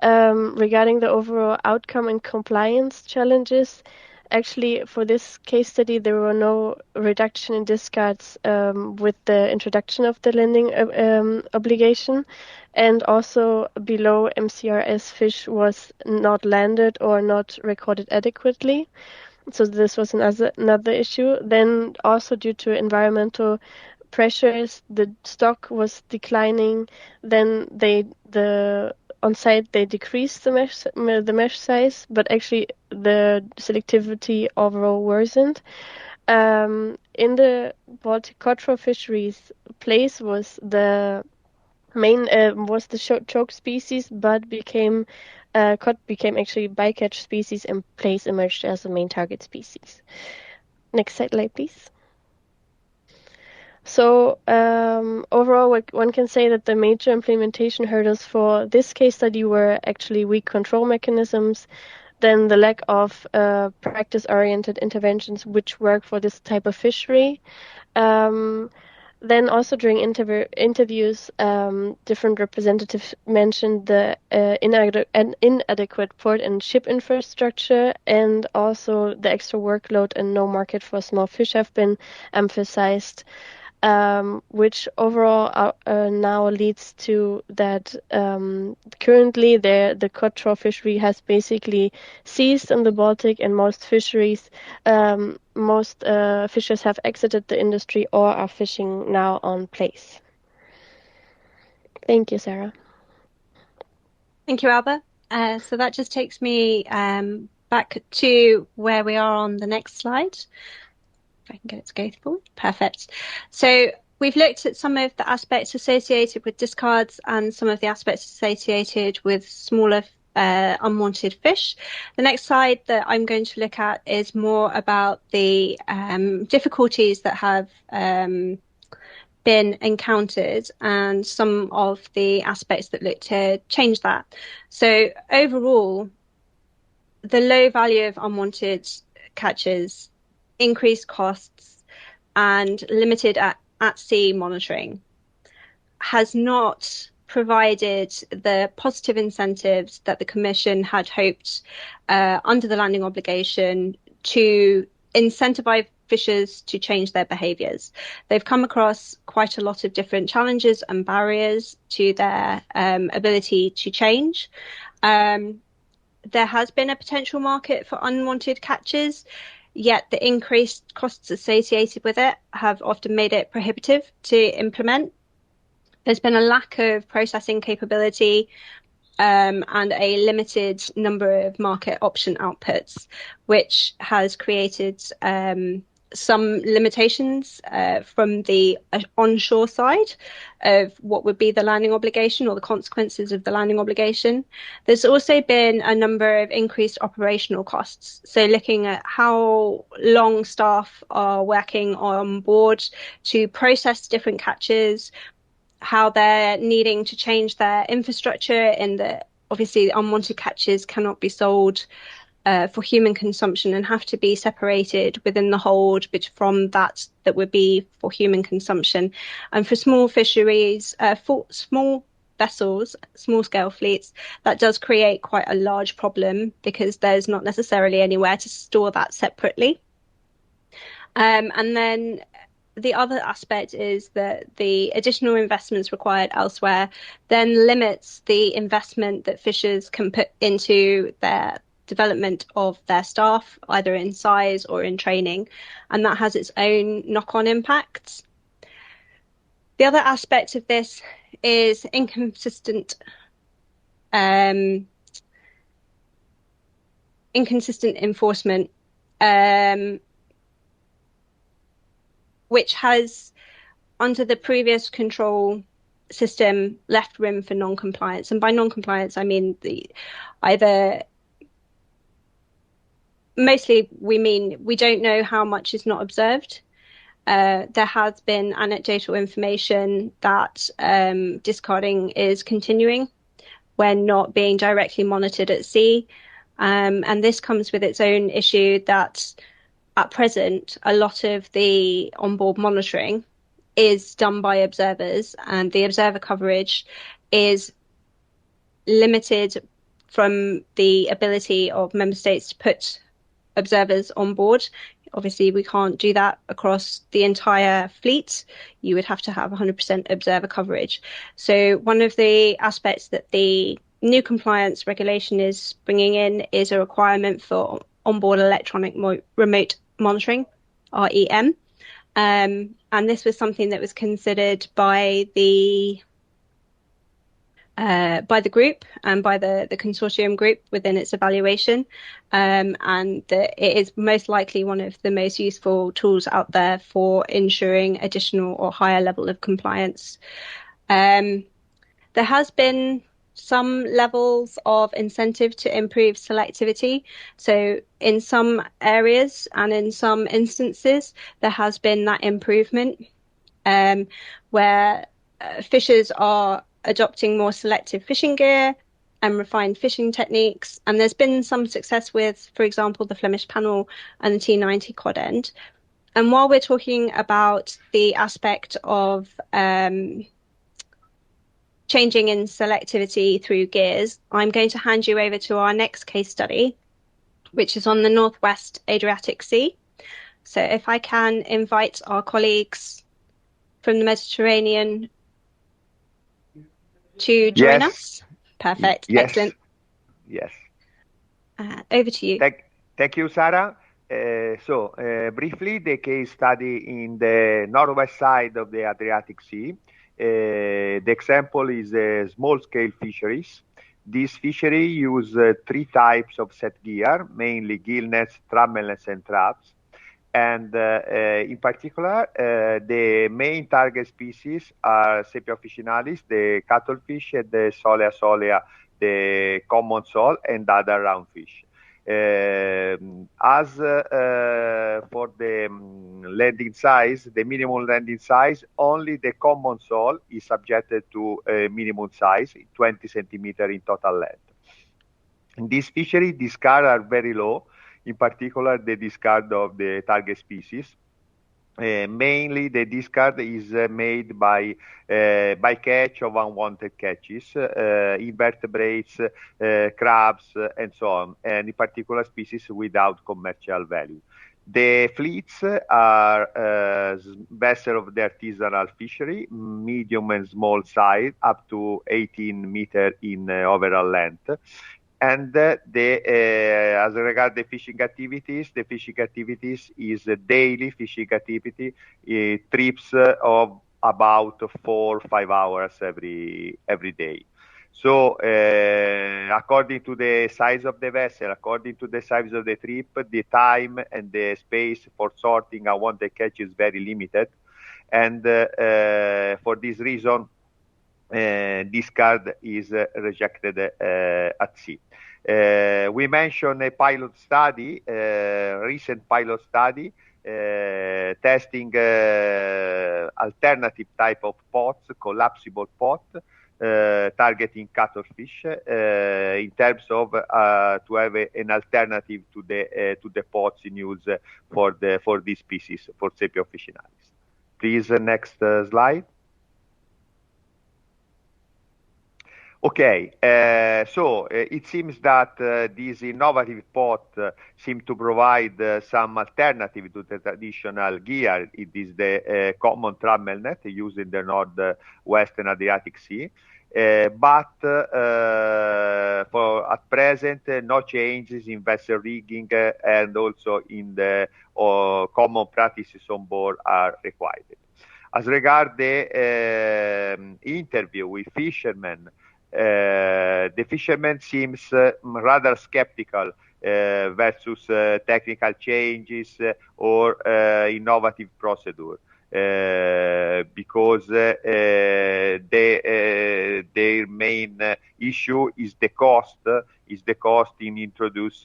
Regarding the overall outcome and compliance challenges, actually, for this case study, there were no reduction in discards with the introduction of the landing obligation, and also below MCRS fish was not landed or not recorded adequately. So this was another issue. Then also due to environmental pressures, the stock was declining. Then on site they decreased the mesh size, but actually the selectivity overall worsened. In the Baltic cod trawl fisheries, place was the main choke species, but cod became actually bycatch species, and place emerged as the main target species. Next slide, please. So overall, one can say that the major implementation hurdles for this case study were actually weak control mechanisms, then the lack of practice-oriented interventions which work for this type of fishery. Then also during interviews, different representatives mentioned the inadequate port and ship infrastructure, and also the extra workload and no market for small fish have been emphasized, which overall now leads to that currently the cod trawl fishery has basically ceased in the Baltic, and most fishers have exited the industry or are fishing now on place. Thank you, Sarah. Thank you, Alba. So that just takes me back to where we are on the next slide. If I can get it to go forward. Perfect. So we've looked at some of the aspects associated with discards and some of the aspects associated with smaller unwanted fish. The next slide that I'm going to look at is more about the difficulties that have been encountered and some of the aspects that look to change that. So overall, the low value of unwanted catches, increased costs, and limited at-sea monitoring has not provided the positive incentives that the Commission had hoped under the landing obligation to incentivize fishers to change their behaviours. They've come across quite a lot of different challenges and barriers to their ability to change. There has been a potential market for unwanted catches, yet the increased costs associated with it have often made it prohibitive to implement. There's been a lack of processing capability and a limited number of market option outputs, which has created some limitations from the onshore side of what would be the landing obligation or the consequences of the landing obligation. There's also been a number of increased operational costs. So looking at how long staff are working on board to process different catches, how they're needing to change their infrastructure in that obviously unwanted catches cannot be sold for human consumption and have to be separated within the hold from that would be for human consumption. And for small fisheries, for small vessels, small scale fleets, that does create quite a large problem because there's not necessarily anywhere to store that separately. And then the other aspect is that the additional investments required elsewhere then limits the investment that fishers can put into their development of their staff, either in size or in training, and that has its own knock-on impacts. The other aspect of this is inconsistent enforcement, which has, under the previous control system, left room for non-compliance. And by non-compliance, I mean mostly we mean we don't know how much is not observed. There has been anecdotal information that discarding is continuing when not being directly monitored at sea. And this comes with its own issue that at present, a lot of the onboard monitoring is done by observers, and the observer coverage is limited from the ability of member states to put observers on board. Obviously, we can't do that across the entire fleet. You would have to have 100% observer coverage. So one of the aspects that the new compliance regulation is bringing in is a requirement for onboard electronic remote monitoring, REM. And this was something that was considered by the group and by the consortium group within its evaluation, and that it is most likely one of the most useful tools out there for ensuring additional or higher level of compliance. There has been some levels of incentive to improve selectivity. So in some areas and in some instances, there has been that improvement where fishers are adopting more selective fishing gear and refined fishing techniques. And there's been some success with, for example, the Flemish Panel and the T90 quad end. And while we're talking about the aspect of changing in selectivity through gears, I'm going to hand you over to our next case study, which is on the Northwest Adriatic Sea. So if I can invite our colleagues from the Mediterranean to join us. Perfect. Yes. Excellent. Yes. Over to you. Thank you, Sarah. Briefly, the case study in the northwest side of the Adriatic Sea. The example is small-scale fisheries. This fishery use 3 types of set gear, mainly gill nets, trammel nets, and traps. And in particular, the main target species are Sepia officinalis, the cuttlefish, and the Solea solea, the common sole, and other roundfish. As for the landing size, the minimum landing size, only the common sole is subjected to minimum size, 20 centimeters in total length. In this fishery, discards are very low, in particular the discard of the target species. Mainly the discard is made by catch of unwanted catches, invertebrates, crabs, and so on, and in particular species without commercial value. The fleets are vessels of the artisanal fishery, medium and small size, up to 18 meters in overall length. And as regard the fishing activities is a daily fishing activity, trips of about 4 or 5 hours every day. So according to the size of the vessel, according to the size of the trip, the time and the space for sorting unwanted catch is very limited. And for this reason, discard is rejected at sea. We mentioned a pilot study, recent pilot study, testing alternative type of pots, collapsible pot, targeting cuttlefish, in terms of to have an alternative to the pots in use for this species, for Sepia officinalis. Please, next slide. Okay, so it seems that this innovative pot seems to provide some alternative to the traditional gear. It is the common trammel net used in the northwestern Adriatic Sea. But for at present, no changes in vessel rigging and also in the common practices on board are required. As regards the interview with fishermen, the fisherman seems rather skeptical versus technical changes or innovative procedure, because their main issue is the cost in introduce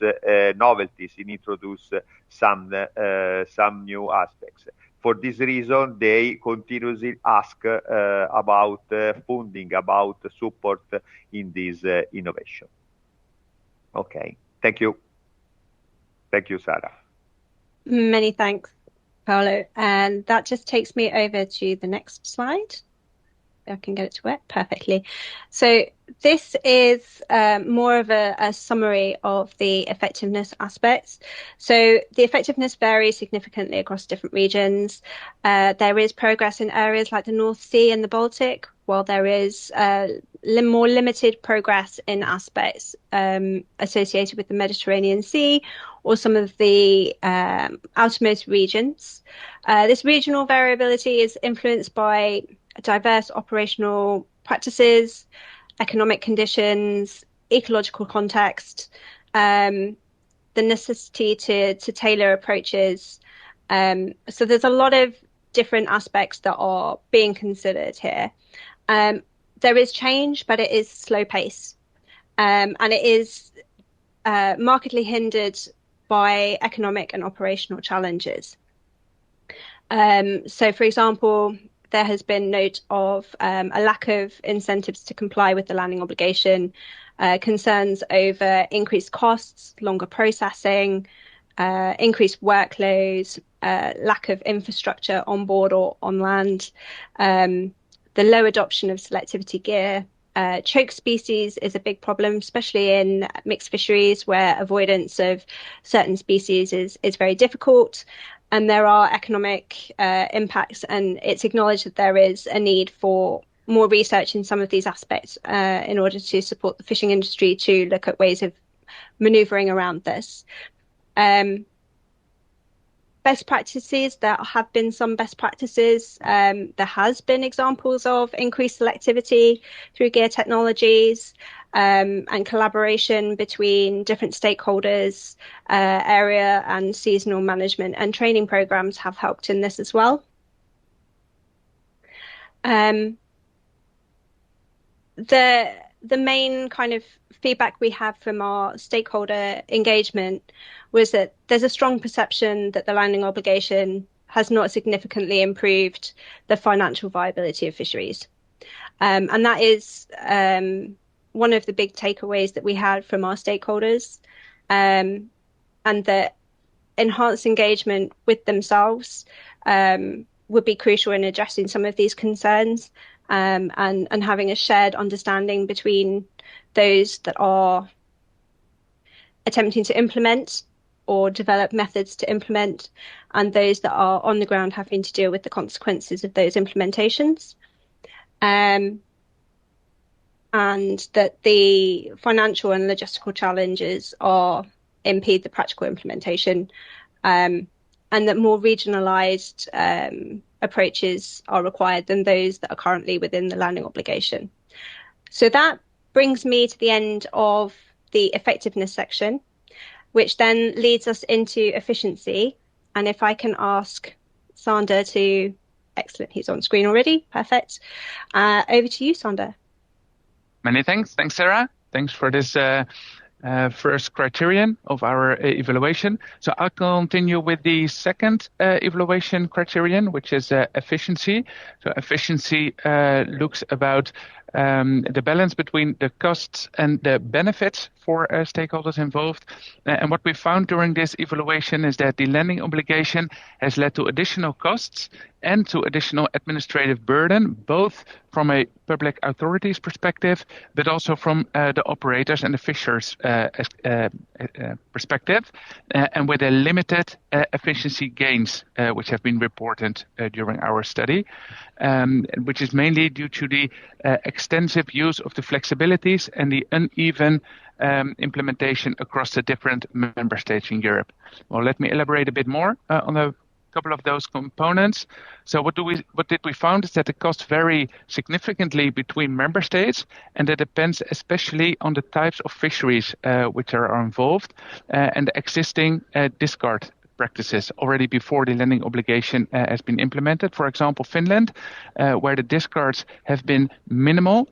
novelties, in introduce some new aspects. For this reason, they continuously ask about funding, about support in this innovation. Okay, thank you. Thank you, Sarah. Many thanks, Paolo. And that just takes me over to the next slide. I can get it to work perfectly. So this is more of a summary of the effectiveness aspects. So the effectiveness varies significantly across different regions. There is progress in areas like the North Sea and the Baltic, while there is more limited progress in aspects associated with the Mediterranean Sea or some of the outermost regions. This regional variability is influenced by diverse operational practices, economic conditions, ecological context, the necessity to tailor approaches. So there's a lot of different aspects that are being considered here. There is change, but it is slow pace, and it is markedly hindered by economic and operational challenges. So, for example, there has been note of a lack of incentives to comply with the landing obligation, concerns over increased costs, longer processing, increased workloads, lack of infrastructure on board or on land, the low adoption of selectivity gear. Choke species is a big problem, especially in mixed fisheries where avoidance of certain species is very difficult. And there are economic impacts, and it's acknowledged that there is a need for more research in some of these aspects in order to support the fishing industry to look at ways of manoeuvring around this. Best practices, there have been some best practices. There has been examples of increased selectivity through gear technologies. and collaboration between different stakeholders, area and seasonal management and training programs have helped in this as well. The main kind of feedback we have from our stakeholder engagement was that there's a strong perception that the landing obligation has not significantly improved the financial viability of fisheries. And that is one of the big takeaways that we had from our stakeholders, and that enhanced engagement with themselves would be crucial in addressing some of these concerns, and having a shared understanding between those that are attempting to implement or develop methods to implement and those that are on the ground having to deal with the consequences of those implementations. And that the financial and logistical challenges impede the practical implementation, and that more regionalised approaches are required than those that are currently within the landing obligation. So that brings me to the end of the effectiveness section, which then leads us into efficiency. And if I can ask Sander to, excellent, he's on screen already, perfect. Over to you, Sander. Many thanks. Thanks, Sarah. Thanks for this first criterion of our evaluation. So I'll continue with the second evaluation criterion, which is efficiency. So efficiency looks about the balance between the costs and the benefits for stakeholders involved. And what we found during this evaluation is that the landing obligation has led to additional costs and to additional administrative burden, both from a public authorities perspective, but also from the operators and the fishers perspective, and with a limited efficiency gains, which have been reported during our study, which is mainly due to the extensive use of the flexibilities and the uneven implementation across the different member states in Europe. Well, let me elaborate a bit more on a couple of those components. So what did we found is that the costs vary significantly between member states, and that depends especially on the types of fisheries which are involved, and the existing discard practices already before the landing obligation has been implemented. For example, Finland, where the discards have been minimal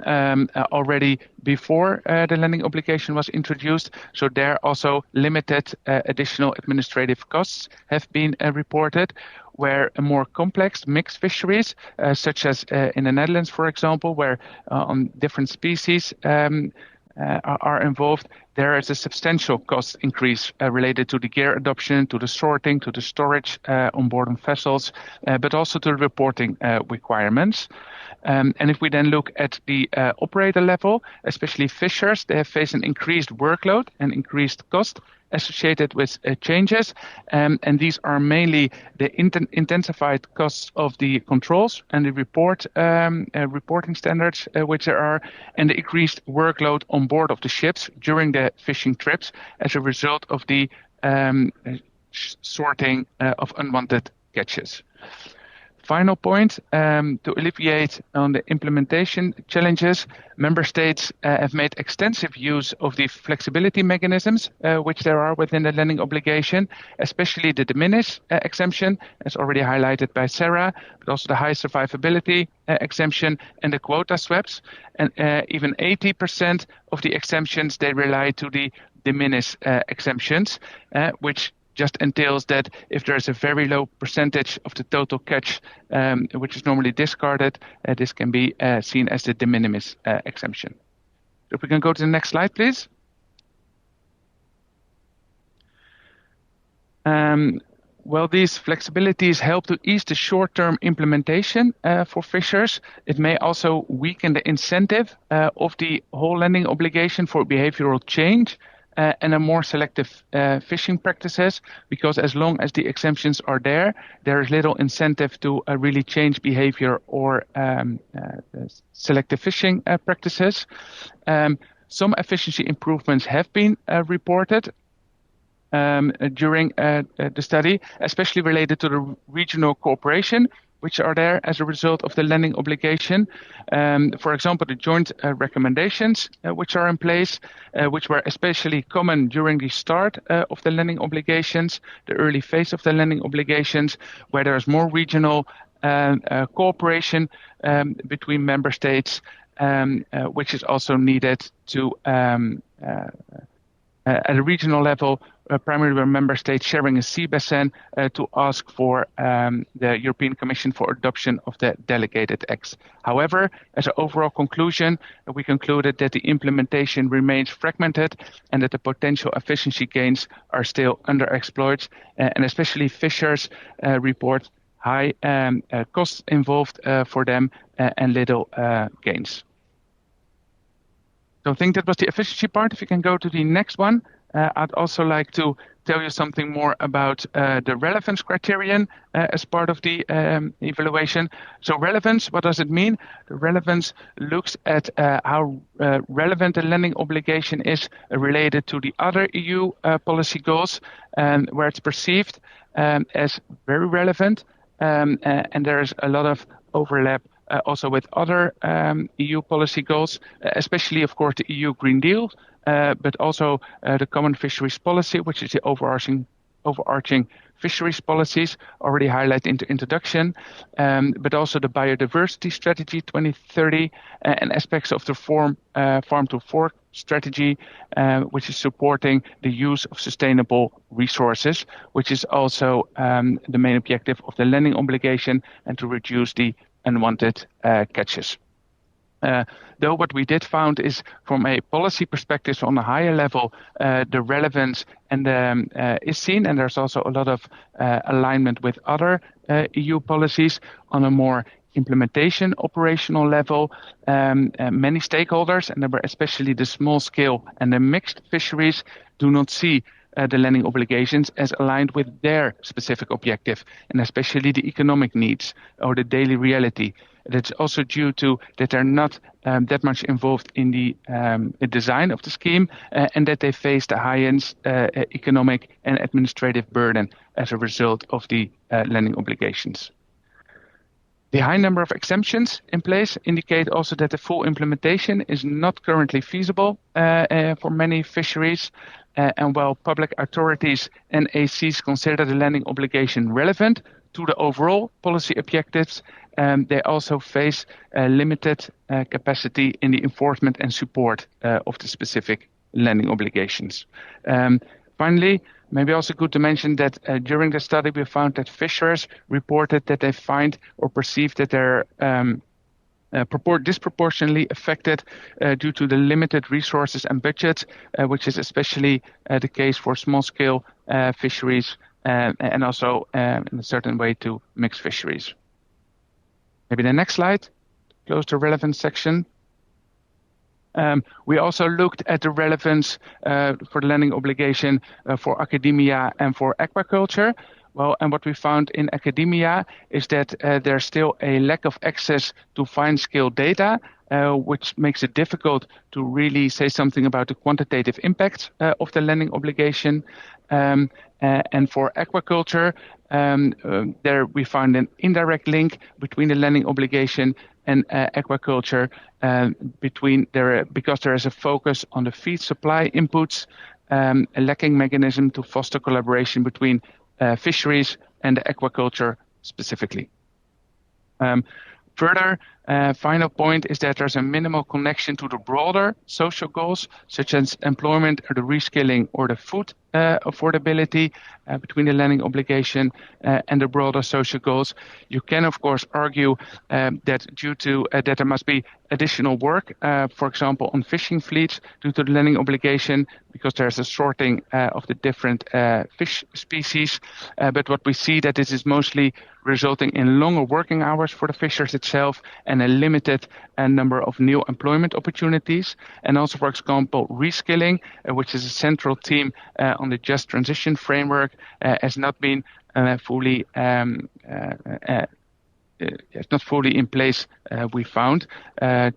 already before the landing obligation was introduced. So there also limited additional administrative costs have been reported, where a more complex mixed fisheries, such as in the Netherlands, for example, where on different species are involved, there is a substantial cost increase related to the gear adoption, to the sorting, to the storage on board on vessels, but also to the reporting requirements. And if we then look at the operator level, especially fishers, they have faced an increased workload and increased cost associated with changes, and these are mainly the intensified costs of the controls and the reporting standards which there are, and the increased workload on board of the ships during the fishing trips as a result of the sorting of unwanted catches. Final point, to alleviate on the implementation challenges, member states have made extensive use of the flexibility mechanisms which there are within the landing obligation, especially the de minimis exemption, as already highlighted by Sarah, but also the high survivability exemption and the quota swaps. And even 80% of the exemptions, they rely to the de minimis exemptions, which just entails that if there's a very low percentage of the total catch which is normally discarded, this can be seen as the de minimis exemption. If we can go to the next slide, please. Well, these flexibilities help to ease the short-term implementation for fishers. It may also weaken the incentive of the whole landing obligation for behavioral change and a more selective fishing practices, because as long as the exemptions are there is little incentive to really change behavior or selective fishing practices. Some efficiency improvements have been reported during the study, especially related to the regional cooperation which are there as a result of the landing obligation. For example, the joint recommendations which are in place, which were especially common during the start of the landing obligations, the early phase of the landing obligations, where there is more regional cooperation between member states, which is also needed to at a regional level, primarily where member states sharing a sea basin to ask for the European Commission for adoption of the delegated acts. However, as an overall conclusion, we concluded that the implementation remains fragmented and that the potential efficiency gains are still underexploited, and especially fishers report high costs involved for them and little gains. So I think that was the efficiency part. If you can go to the next one, I'd also like to tell you something more about the relevance criterion as part of the evaluation. So relevance, what does it mean? The relevance looks at how relevant the landing obligation is related to the other EU policy goals, where it's perceived as very relevant, and there's a lot of overlap also with other EU policy goals, especially, of course, the EU Green Deal, but also the Common Fisheries Policy, which is the overarching fisheries policies already highlighted in the introduction, but also the Biodiversity Strategy 2030 and aspects of the farm-to-fork strategy, which is supporting the use of sustainable resources, which is also the main objective of the landing obligation, and to reduce the unwanted catches. Though what we did found is, from a policy perspective, on a higher level, the relevance and is seen, and there's also a lot of alignment with other EU policies on a more implementation operational level. Many stakeholders, and especially the small scale and the mixed fisheries, do not see the landing obligations as aligned with their specific objective, and especially the economic needs or the daily reality. That's also due to that they're not that much involved in the design of the scheme, and that they face the highest economic and administrative burden as a result of the landing obligations. The high number of exemptions in place indicate also that the full implementation is not currently feasible for many fisheries. And while public authorities and ACs consider the landing obligation relevant to the overall policy objectives, they also face limited capacity in the enforcement and support of the specific landing obligations. Finally, maybe also good to mention that during the study we found that fishers reported that they find or perceive that they're disproportionately affected due to the limited resources and budgets, which is especially the case for small-scale fisheries and also in a certain way to mixed fisheries. Maybe the next slide, close the relevance section. We also looked at the relevance for the landing obligation for academia and for aquaculture. Well, and what we found in academia is that there's still a lack of access to fine-scale data, which makes it difficult to really say something about the quantitative impact of the landing obligation. And for aquaculture, there we find an indirect link between the landing obligation and aquaculture, because there is a focus on the feed supply inputs, a lacking mechanism to foster collaboration between fisheries and aquaculture specifically. Further, final point is that there's a minimal connection to the broader social goals, such as employment or the reskilling or the food affordability between the landing obligation and the broader social goals. You can, of course, argue that due to that there must be additional work, for example, on fishing fleets due to the landing obligation, because there's a sorting of the different fish species. But what we see that this is mostly resulting in longer working hours for the fishers itself and a limited number of new employment opportunities. And also, for example, reskilling, which is a central theme on the Just Transition framework, has not been fully in place, we found,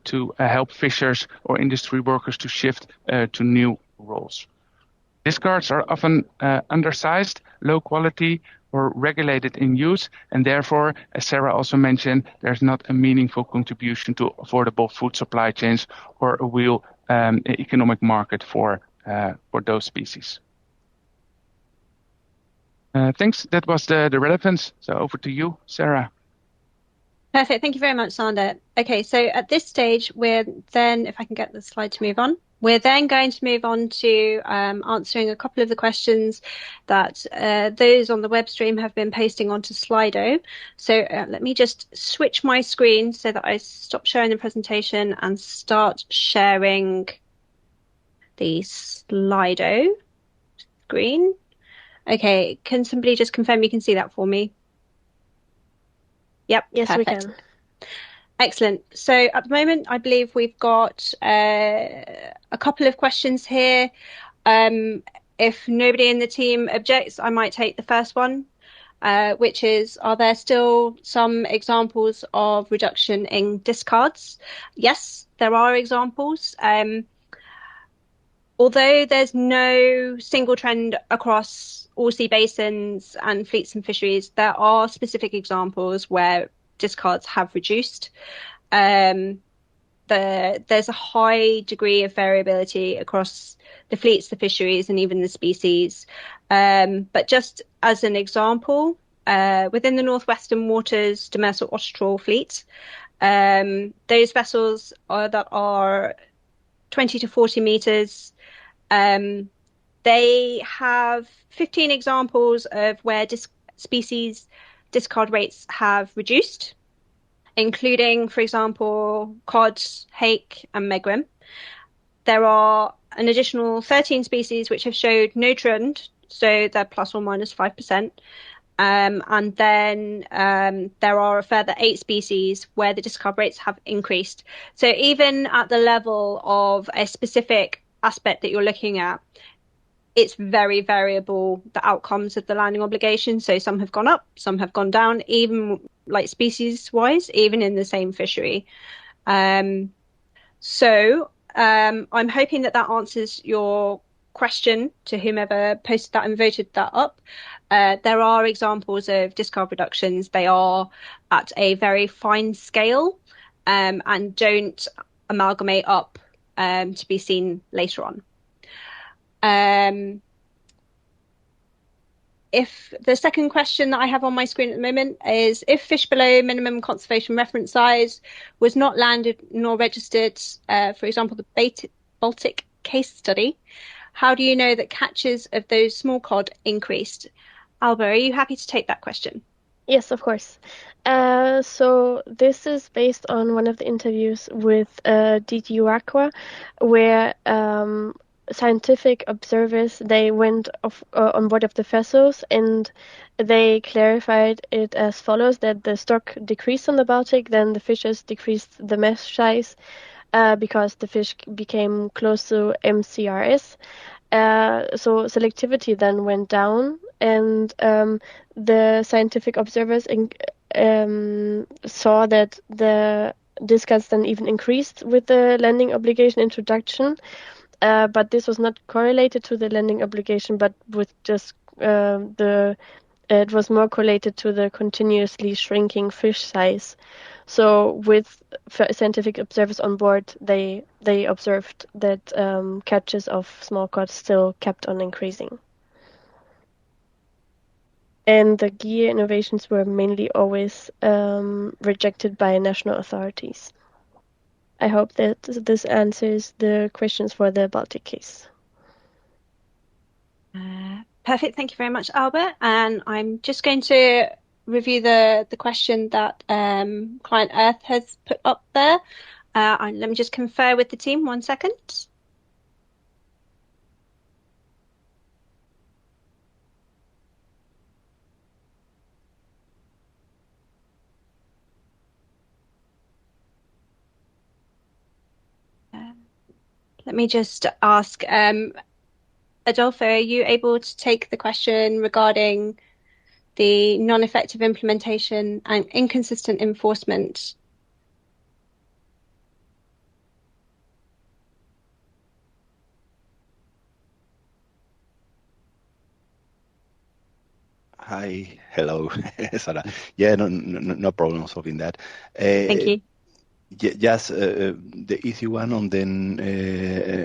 to help fishers or industry workers to shift to new roles. Discards are often undersized, low quality, or regulated in use, and therefore, as Sarah also mentioned, there's not a meaningful contribution to affordable food supply chains or a real economic market for those species. Thanks. That was the relevance. So over to you, Sarah. Perfect. Thank you very much, Sander. Okay, so at this stage, we're then, if I can get the slide to move on, we're then going to move on to answering a couple of the questions that those on the web stream have been posting onto Slido. So let me just switch my screen so that I stop sharing the presentation and start sharing the Slido screen. Okay, can somebody just confirm you can see that for me? Yep, Yes, perfect. we can. Excellent. So at the moment, I believe we've got a couple of questions here. If nobody in the team objects, I might take the first one, which is, are there still some examples of reduction in discards? Yes, there are examples. Although there's no single trend across all sea basins and fleets and fisheries, there are specific examples where discards have reduced. There's a high degree of variability across the fleets, the fisheries, and even the species. But just as an example, within the Northwestern Waters demersal austral fleet, those vessels that are 20 to 40 meters, they have 15 examples of where species discard rates have reduced, including, for example, cod, hake, and megrim. There are an additional 13 species which have showed no trend, so they're plus or minus 5%. And then there are a further 8 species where the discard rates have increased. So even at the level of a specific aspect that you're looking at, it's very variable, the outcomes of the landing obligation. So some have gone up, some have gone down, even like species wise, even in the same fishery. So I'm hoping that answers your question to whomever posted that and voted that up. There are examples of discard reductions. They are at a very fine scale and don't amalgamate up to be seen later on. If the second question that I have on my screen at the moment is, if fish below minimum conservation reference size was not landed nor registered, for example, the Baltic case study, how do you know that catches of those small cod increased? Alba, are you happy to take that question? Yes, of course. So this is based on one of the interviews with DTU Aqua, where scientific observers, they went on board of the vessels and they clarified it as follows, that the stock decreased on the Baltic, then the fishes decreased the mesh size because the fish became close to MCRS. So selectivity then went down, and the scientific observers saw that the discards then even increased with the landing obligation introduction. But this was not correlated to the landing obligation, but with just it was more correlated to the continuously shrinking fish size. So with scientific observers on board, they observed that catches of small cod still kept on increasing. And the gear innovations were mainly always rejected by national authorities. I hope that this answers the questions for the Baltic case. Perfect. Thank you very much, Albert. And I'm just going to review the question that Client Earth has put up there. Let me just confer with the team 1 second. Let me just ask, Adolfo, are you able to take the question regarding the non-effective implementation and inconsistent enforcement? Hi, hello, Sarah. Yeah, no problem solving that. Thank you. Just the easy one on the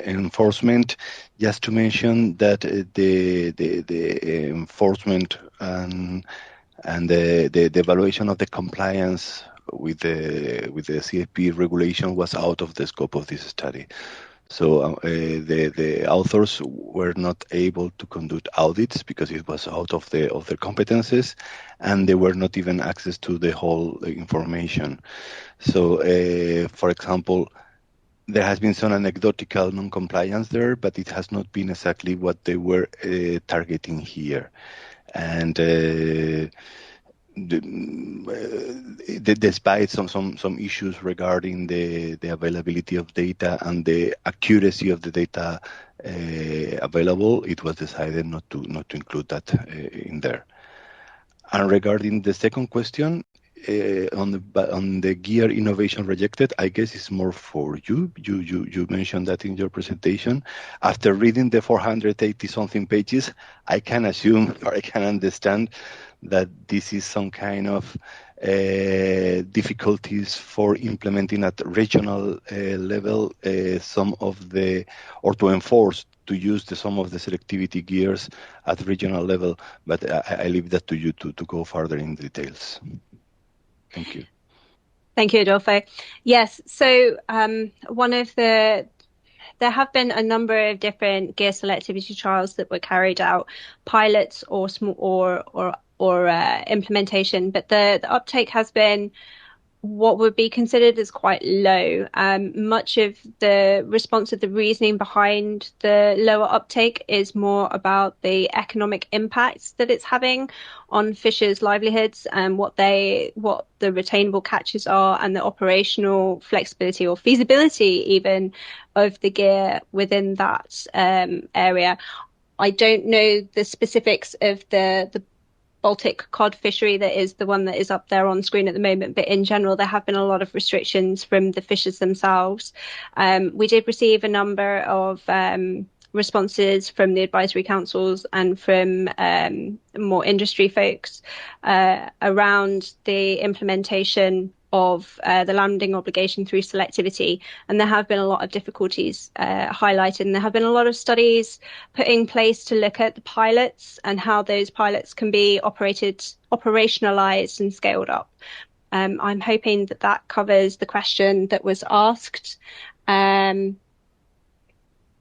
enforcement. Just to mention that the enforcement and the evaluation of the compliance with the CFP regulation was out of the scope of this study. So the authors were not able to conduct audits because it was out of their competences, and they were not even access to the whole information. So, for example, there has been some anecdotal non-compliance there, but it has not been exactly what they were targeting here. And despite some issues regarding the availability of data and the accuracy of the data available, it was decided not to include that in there. And regarding the second question, on the gear innovation rejected, I guess it's more for you. You mentioned that in your presentation. After reading the 480 something pages, I can assume or I can understand that this is some kind of difficulties for implementing at regional level some of the, or to enforce to use some of the selectivity gears at regional level, but I leave that to you to go further in details. Thank you. Thank you, Adolfo. Yes, so there have been a number of different gear selectivity trials that were carried out, pilots or small or implementation, but the uptake has been what would be considered as quite low. Much of the response of the reasoning behind the lower uptake is more about the economic impacts that it's having on fishers' livelihoods and what the retainable catches are, and the operational flexibility or feasibility even of the gear within that area. I don't know the specifics of the Baltic cod fishery that is the one that is up there on screen at the moment, but in general there have been a lot of restrictions from the fishers themselves. We did receive a number of responses from the advisory councils and from more industry folks around the implementation of the landing obligation through selectivity, and there have been a lot of difficulties highlighted, and there have been a lot of studies put in place to look at the pilots and how those pilots can be operationalized and scaled up. I'm hoping that covers the question that was asked.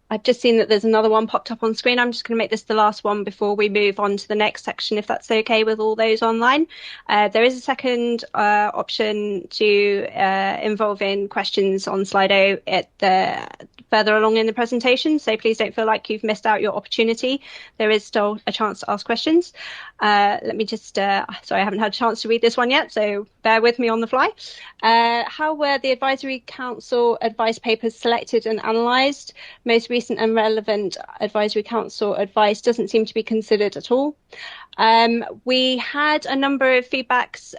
I've just seen that there's another one popped up on screen. I'm just going to make this the last one before we move on to the next section, if that's okay with all those online. There is a second option to involve in questions on Slido further along in the presentation, so please don't feel like you've missed out your opportunity. There is still a chance to ask questions. Let me just, sorry, I haven't had a chance to read this one yet, so bear with me on the fly. How were the Advisory Council advice papers selected and analysed? Most recent and relevant Advisory Council advice doesn't seem to be considered at all. We had a number of feedbacks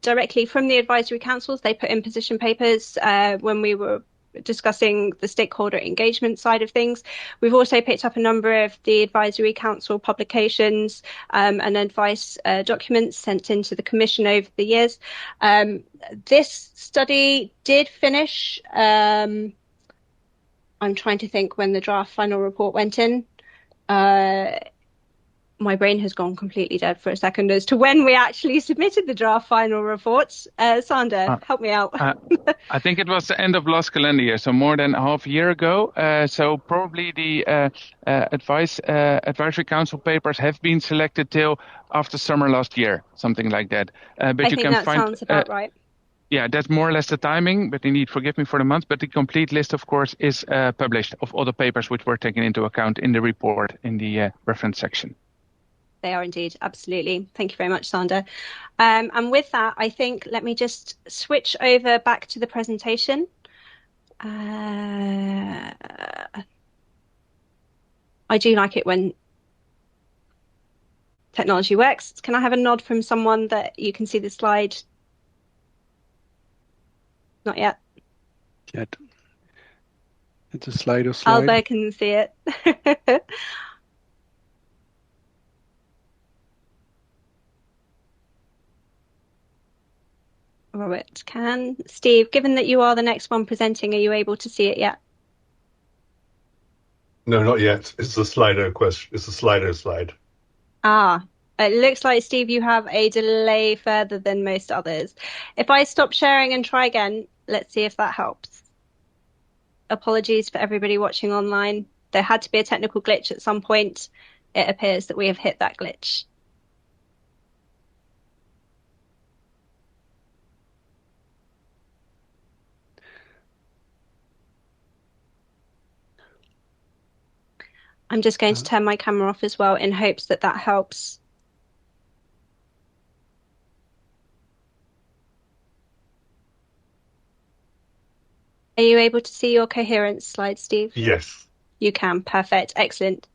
directly from the Advisory Councils. They put in position papers when we were discussing the stakeholder engagement side of things. We've also picked up a number of the Advisory Council publications and advice documents sent into the Commission over the years. This study did finish, I'm trying to think when the draft final report went in. My brain has gone completely dead for a second as to when we actually submitted the draft final reports. Sander, help me out. I think it was the end of last calendar year, so more than half a year ago. So probably the advisory council papers have been selected till after summer last year, something like that. But I think that sounds about right. Yeah, that's more or less the timing, but indeed, forgive me for the month, but the complete list, of course, is published of all the papers which were taken into account in the report in the reference section. They are indeed, absolutely. Thank you very much, Sander. And with that, I think, let me just switch over back to the presentation. I do like it when technology works. Can I have a nod from someone that you can see the slide? Not yet. Yet. It's a Slido slide. Alba can see it. Robert can. Steve, given that you are the next one presenting, are you able to see it yet? No, not yet. It's a Slido question. It's a Slido slide. It looks like, Steve, you have a delay further than most others. If I stop sharing and try again, let's see if that helps. Apologies for everybody watching online. There had to be a technical glitch at some point. It appears that we have hit that glitch. I'm just going to turn my camera off as well in hopes that that helps. Are you able to see your coherence slide, Steve? Yes. You can. Perfect. Excellent.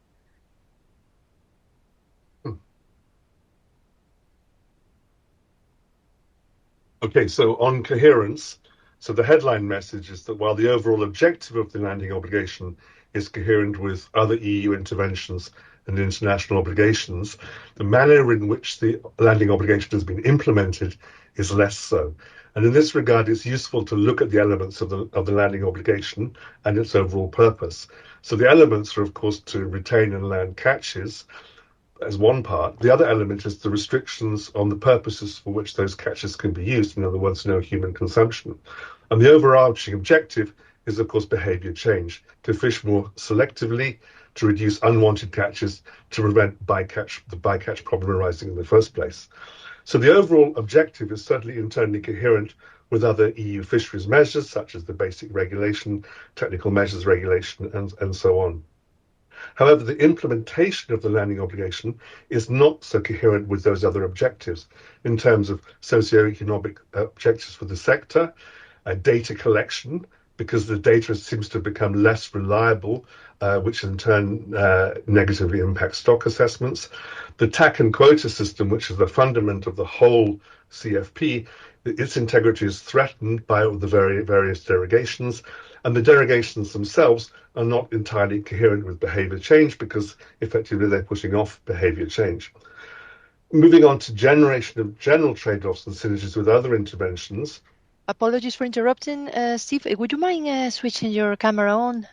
Okay, so on coherence, so the headline message is that while the overall objective of the landing obligation is coherent with other EU interventions and international obligations, the manner in which the landing obligation has been implemented is less so. And in this regard, it's useful to look at the elements of the landing obligation and its overall purpose. So the elements are, of course, to retain and land catches as one part. The other element is the restrictions on the purposes for which those catches can be used, in other words, no human consumption. And the overarching objective is, of course, behavior change, to fish more selectively, to reduce unwanted catches, to prevent the bycatch problem arising in the first place. So the overall objective is certainly internally coherent with other EU fisheries measures, such as the basic regulation, technical measures regulation, and so on. However, the implementation of the landing obligation is not so coherent with those other objectives in terms of socio-economic objectives for the sector, data collection, because the data seems to become less reliable, which in turn negatively impacts stock assessments. The TAC and quota system, which is the fundament of the whole CFP, its integrity is threatened by the various derogations, and the derogations themselves are not entirely coherent with behavior change because effectively they're pushing off behavior change. Moving on to generation of general trade-offs and synergies with other interventions. Apologies for interrupting, Steve. Would you mind switching your camera on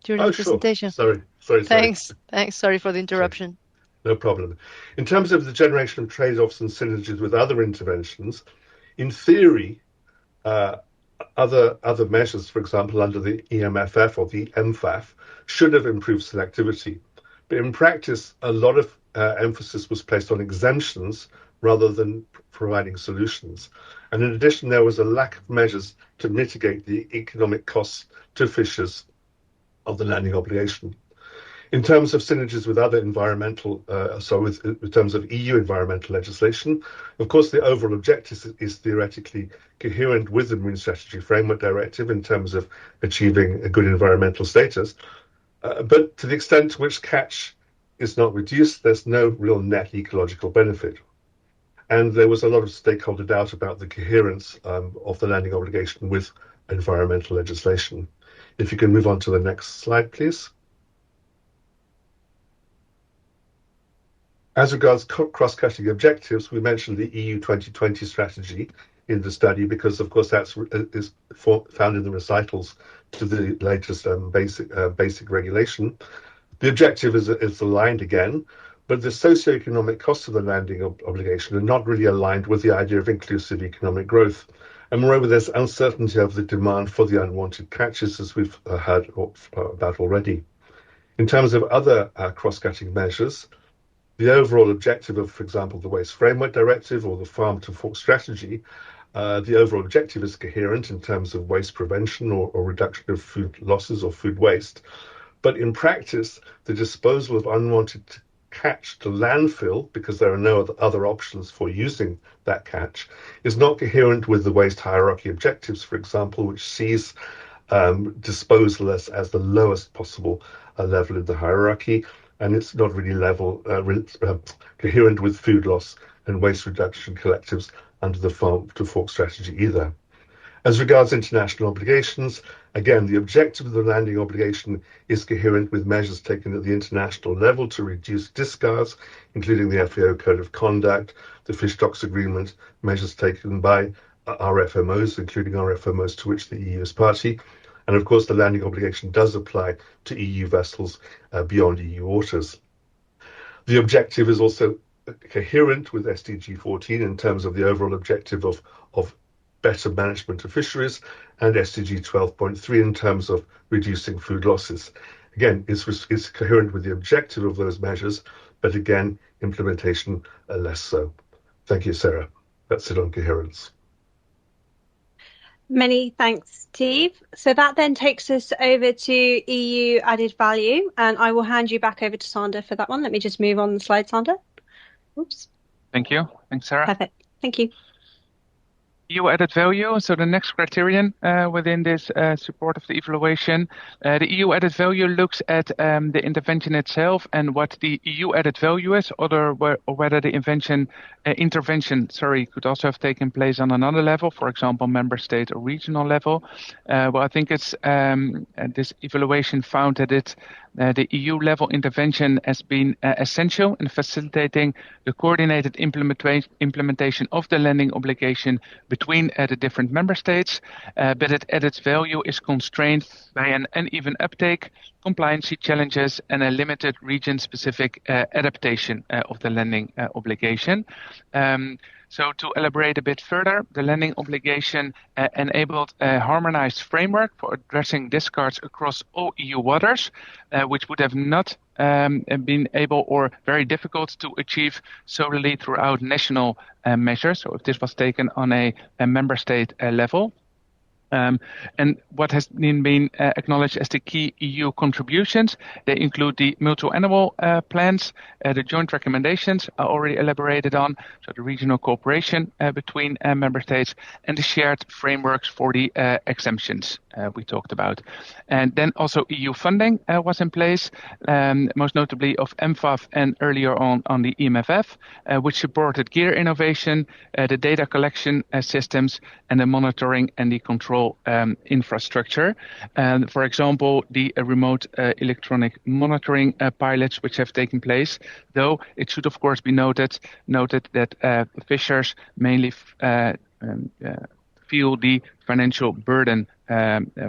during the presentation? Sorry. Thanks. Sorry for the interruption. No problem. In terms of the generation of trade-offs and synergies with other interventions, in theory, other measures, for example, under the EMFAF or the EMFAF, should have improved selectivity. But in practice, a lot of emphasis was placed on exemptions rather than providing solutions. And in addition, there was a lack of measures to mitigate the economic costs to fishers of the landing obligation. In terms of synergies with other environmental, in terms of EU environmental legislation, of course, the overall objective is theoretically coherent with the Marine Strategy Framework Directive in terms of achieving a good environmental status. But to the extent to which catch is not reduced, there's no real net ecological benefit. And there was a lot of stakeholder doubt about the coherence of the landing obligation with environmental legislation. If you can move on to the next slide, please. As regards cross-cutting objectives, we mentioned the EU 2020 strategy in the study because, of course, that is found in the recitals to the latest basic regulation. The objective is aligned again, but the socio-economic costs of the landing obligation are not really aligned with the idea of inclusive economic growth. And moreover, there's uncertainty over the demand for the unwanted catches, as we've heard about already. In terms of other cross-cutting measures, the overall objective of, for example, the Waste Framework Directive or the Farm to Fork Strategy, the overall objective is coherent in terms of waste prevention or reduction of food losses or food waste. But in practice, the disposal of unwanted catch to landfill, because there are no other options for using that catch, is not coherent with the waste hierarchy objectives, for example, which sees disposal as the lowest possible level in the hierarchy. And it's not really coherent with food loss and waste reduction collectives under the Farm to Fork strategy either. As regards international obligations, again, the objective of the landing obligation is coherent with measures taken at the international level to reduce discards, including the FAO Code of Conduct, the Fish Stocks Agreement, measures taken by RFMOs, including RFMOs to which the EU is party. And of course, the landing obligation does apply to EU vessels beyond EU waters. The objective is also coherent with SDG 14 in terms of the overall objective of better management of fisheries, and SDG 12.3 in terms of reducing food losses. Again, it's coherent with the objective of those measures, but again, implementation less so. Thank you, Sarah. That's it on coherence. Many thanks, Steve. So that then takes us over to EU added value, and I will hand you back over to Sander for that one. Let me just move on the slide, Sander. Oops. Thank you. Thanks, Sarah. Perfect. Thank you. EU added value, so the next criterion within this support of the evaluation. The EU added value looks at the intervention itself and what the EU added value is, or whether the intervention could also have taken place on another level, for example, member state or regional level. Well, I think it's this evaluation found that the EU level intervention has been essential in facilitating the coordinated implementation of the landing obligation between the different member states, but its value is constrained by an uneven uptake, compliance challenges, and a limited region-specific adaptation of the landing obligation. So to elaborate a bit further, the landing obligation enabled a harmonized framework for addressing discards across all EU waters, which would have not been able or very difficult to achieve solely throughout national measures, so if this was taken on a member state level. And what has been acknowledged as the key EU contributions, they include the multi-annual plans, the joint recommendations are already elaborated on, so the regional cooperation between member states, and the shared frameworks for the exemptions we talked about. And then also EU funding was in place, most notably of EMFAF and earlier on the EMFAF, which supported gear innovation, the data collection systems, and the monitoring and the control infrastructure. For example, the remote electronic monitoring pilots which have taken place, though it should of course be noted that fishers mainly feel the financial burden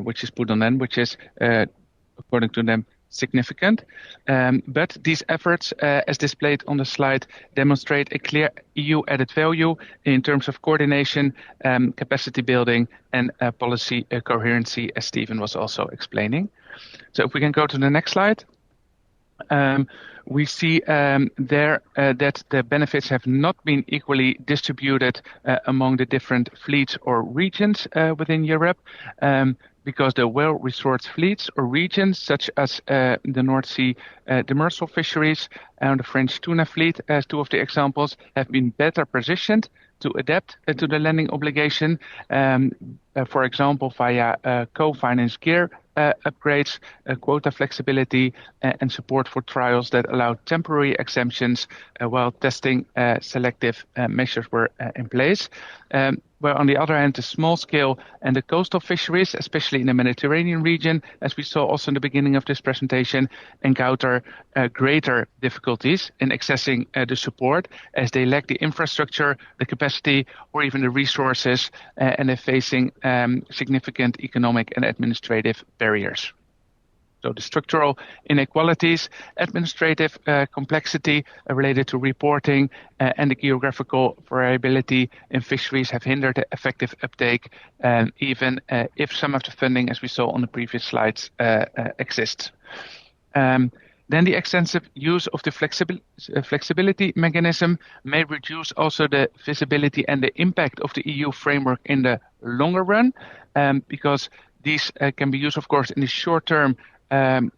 which is put on them, which is according to them significant. But these efforts, as displayed on the slide, demonstrate a clear EU added value in terms of coordination, capacity building, and policy coherency, as Stephen was also explaining. So if we can go to the next slide. We see there that the benefits have not been equally distributed among the different fleets or regions within Europe. Because the well-resourced fleets or regions, such as the North Sea demersal fisheries and the French tuna fleet, as two of the examples, have been better positioned to adapt to the landing obligation, for example, via co-finance gear upgrades, quota flexibility, and support for trials that allow temporary exemptions while testing selective measures were in place. Where on the other hand, the small scale and the coastal fisheries, especially in the Mediterranean region, as we saw also in the beginning of this presentation, encounter greater difficulties in accessing the support as they lack the infrastructure, the capacity, or even the resources, and they're facing significant economic and administrative barriers. So the structural inequalities, administrative complexity related to reporting, and the geographical variability in fisheries have hindered the effective uptake, even if some of the funding, as we saw on the previous slides, exists. Then the extensive use of the flexibility mechanism may reduce also the visibility and the impact of the EU framework in the longer run, because these can be used, of course, in the short term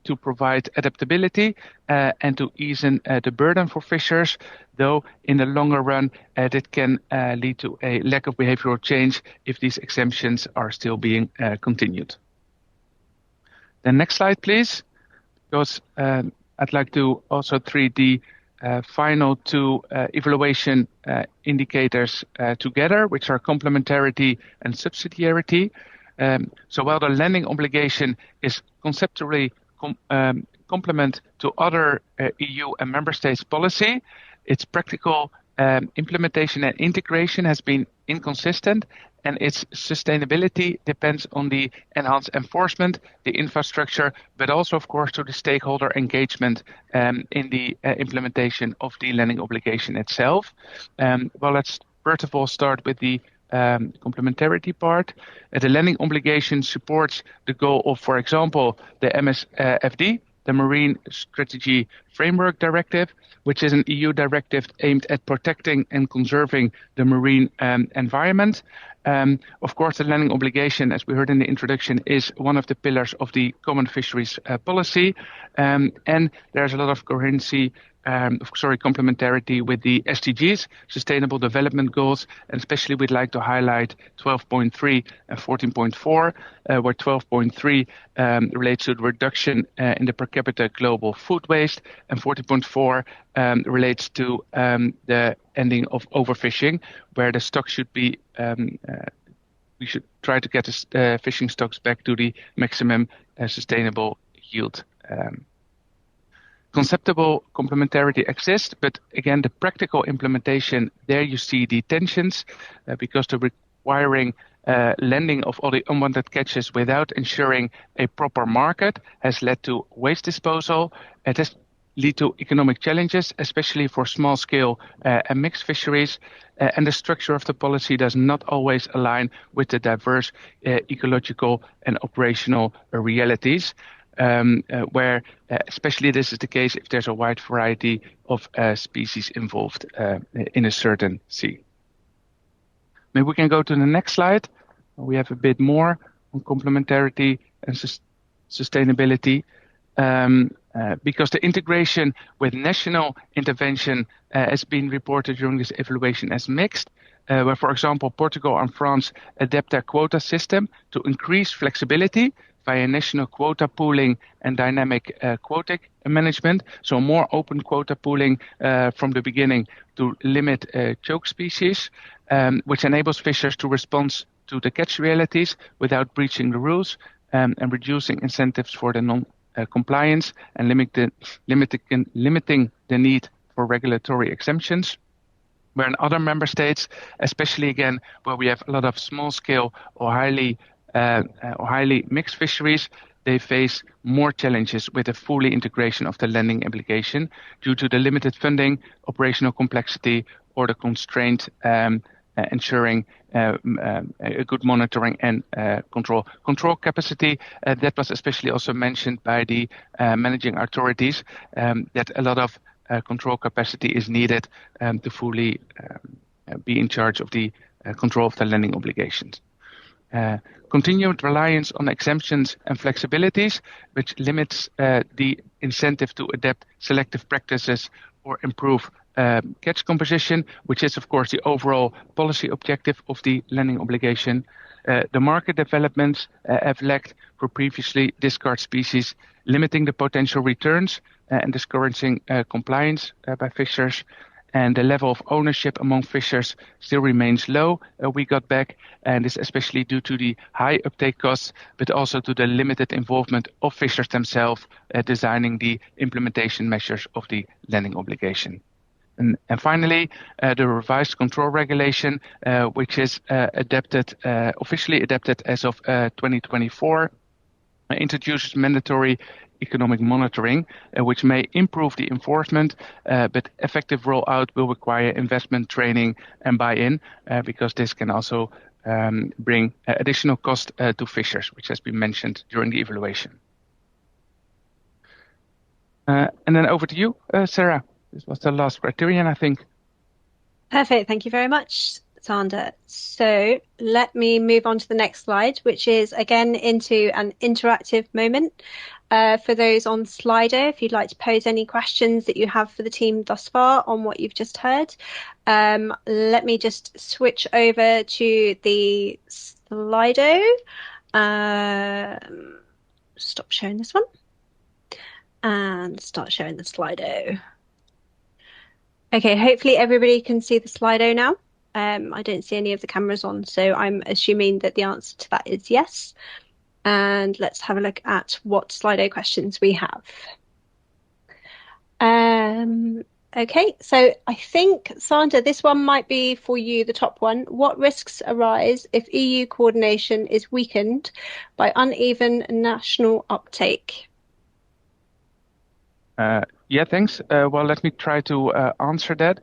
to provide adaptability and to ease the burden for fishers, though in the longer run that can lead to a lack of behavioral change if these exemptions are still being continued. The next slide, please, because I'd like to also treat the final two evaluation indicators together, which are complementarity and subsidiarity. So while the landing obligation is conceptually complement to other EU and member states policy, its practical implementation and integration has been inconsistent and its sustainability depends on the enhanced enforcement, the infrastructure, but also, of course, to the stakeholder engagement in the implementation of the lending obligation itself. Well, let's first of all start with the complementarity part. The lending obligation supports the goal of, for example, the MSFD, the Marine Strategy Framework Directive, which is an EU directive aimed at protecting and conserving the marine environment. Of course, the lending obligation, as we heard in the introduction, is one of the pillars of the common fisheries policy, and there's a lot of complementarity with the SDGs, Sustainable Development Goals, and especially we'd like to highlight 12.3 and 14.4, where 12.3 relates to the reduction in the per capita global food waste, and 14.4 relates to the ending of overfishing, where the stock should be, we should try to get the fishing stocks back to the maximum sustainable yield. Conceptual complementarity exists, but again, the practical implementation, there you see the tensions because the requiring lending of all the unwanted catches without ensuring a proper market has led to waste disposal. It has led to economic challenges, especially for small scale and mixed fisheries. And the structure of the policy does not always align with the diverse ecological and operational realities. Where especially this is the case if there's a wide variety of species involved in a certain sea. Maybe we can go to the next slide. We have a bit more on complementarity and sustainability. Because the integration with national intervention has been reported during this evaluation as mixed, where, for example, Portugal and France adapt their quota system to increase flexibility via national quota pooling and dynamic quota management, so more open quota pooling from the beginning to limit choke species, which enables fishers to respond to the catch realities without breaching the rules and reducing incentives for the non-compliance and limiting the need for regulatory exemptions. Where in other member states, especially again where we have a lot of small-scale or highly mixed fisheries, they face more challenges with the fully integration of the lending obligation due to the limited funding, operational complexity, or the constraint ensuring a good monitoring and control. Control capacity, that was especially also mentioned by the managing authorities, that a lot of control capacity is needed to fully be in charge of the control of the lending obligations. Continued reliance on exemptions and flexibilities, which limits the incentive to adapt selective practices or improve catch composition, which is, of course, the overall policy objective of the lending obligation. The market developments have lacked for previously discarded species, limiting the potential returns and discouraging compliance by fishers. And the level of ownership among fishers still remains low. We got back, and it's especially due to the high uptake costs, but also to the limited involvement of fishers themselves designing the implementation measures of the lending obligation. And finally, the revised control regulation, which is officially adapted as of 2024, introduces mandatory economic monitoring, which may improve the enforcement, but effective rollout will require investment, training, and buy-in, because this can also bring additional cost to fishers, which has been mentioned during the evaluation. And then over to you, Sarah. This was the last criterion, I think. Perfect. Thank you very much, Sander. So let me move on to the next slide, which is again into an interactive moment. For those on Slido, if you'd like to pose any questions that you have for the team thus far on what you've just heard, let me just switch over to the Slido. Stop sharing this one and start sharing the Slido. Okay, hopefully everybody can see the Slido now. I don't see any of the cameras on, so I'm assuming that the answer to that is yes. And let's have a look at what Slido questions we have. Okay, so I think, Sandra, this one might be for you, the top one. What risks arise if EU coordination is weakened by uneven national uptake? Yeah, thanks. Well, let me try to answer that.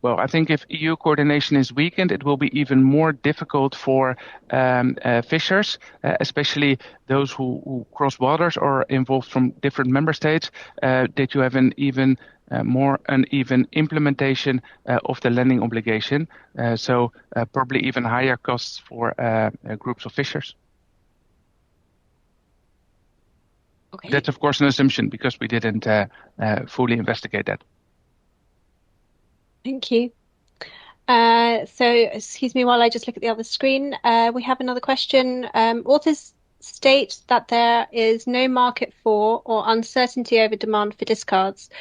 Well, I think if EU coordination is weakened, it will be even more difficult for fishers, especially those who cross borders or involved from different member states, that you have an even more uneven implementation of the landing obligation. So probably even higher costs for groups of fishers. Okay. That's, of course, an assumption because we didn't fully investigate that. Thank you. So, excuse me while I just look at the other screen. We have another question. Authors state that there is no market for or uncertainty over demand for discards.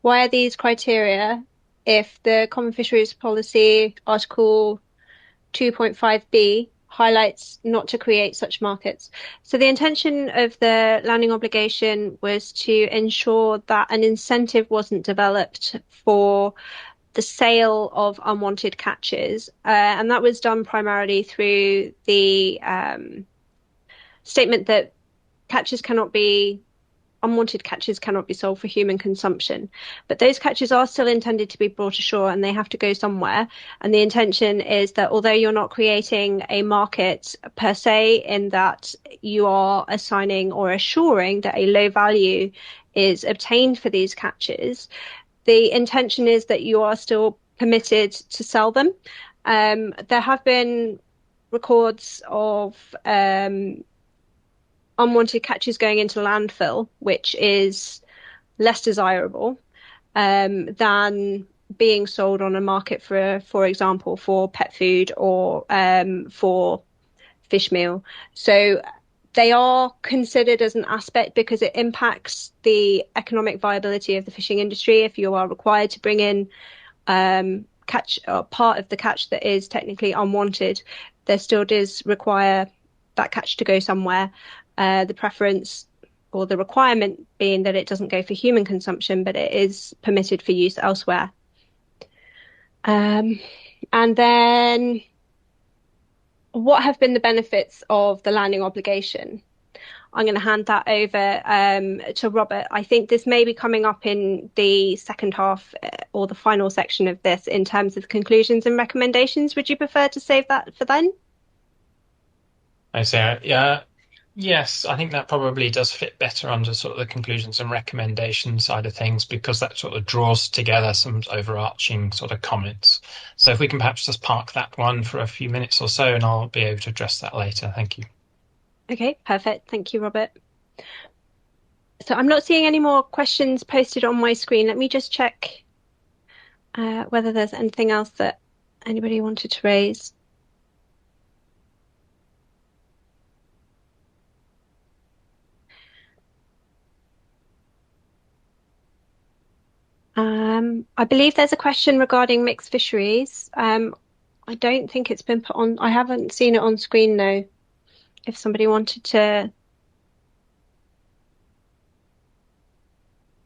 Why are these criteria if the Common Fisheries Policy Article 2.5b highlights not to create such markets? So the intention of the landing obligation was to ensure that an incentive wasn't developed for the sale of unwanted catches, and that was done primarily through the statement that unwanted catches cannot be sold for human consumption. But those catches are still intended to be brought ashore and they have to go somewhere. And the intention is that although you're not creating a market per se, in that you are assigning or assuring that a low value is obtained for these catches, the intention is that you are still permitted to sell them. There have been records of unwanted catches going into landfill, which is less desirable than being sold on a market for example, for pet food or for fish meal. So they are considered as an aspect because it impacts the economic viability of the fishing industry. If you are required to bring in catch or part of the catch that is technically unwanted, there still does require that catch to go somewhere. The preference or the requirement being that it doesn't go for human consumption, but it is permitted for use elsewhere. And then what have been the benefits of the landing obligation? I'm going to hand that over to Robert. I think this may be coming up in the second half or the final section of this in terms of conclusions and recommendations. Would you prefer to save that for then? I say, yeah. Yes, I think that probably does fit better under sort of the conclusions and recommendations side of things, because that sort of draws together some overarching sort of comments. So if we can perhaps just park that one for a few minutes or so, and I'll be able to address that later. Thank you. Okay, perfect. Thank you, Robert. So I'm not seeing any more questions posted on my screen. Let me just check whether there's anything else that anybody wanted to raise. I believe there's a question regarding mixed fisheries. I don't think it's been put on. I haven't seen it on screen though. If somebody wanted to.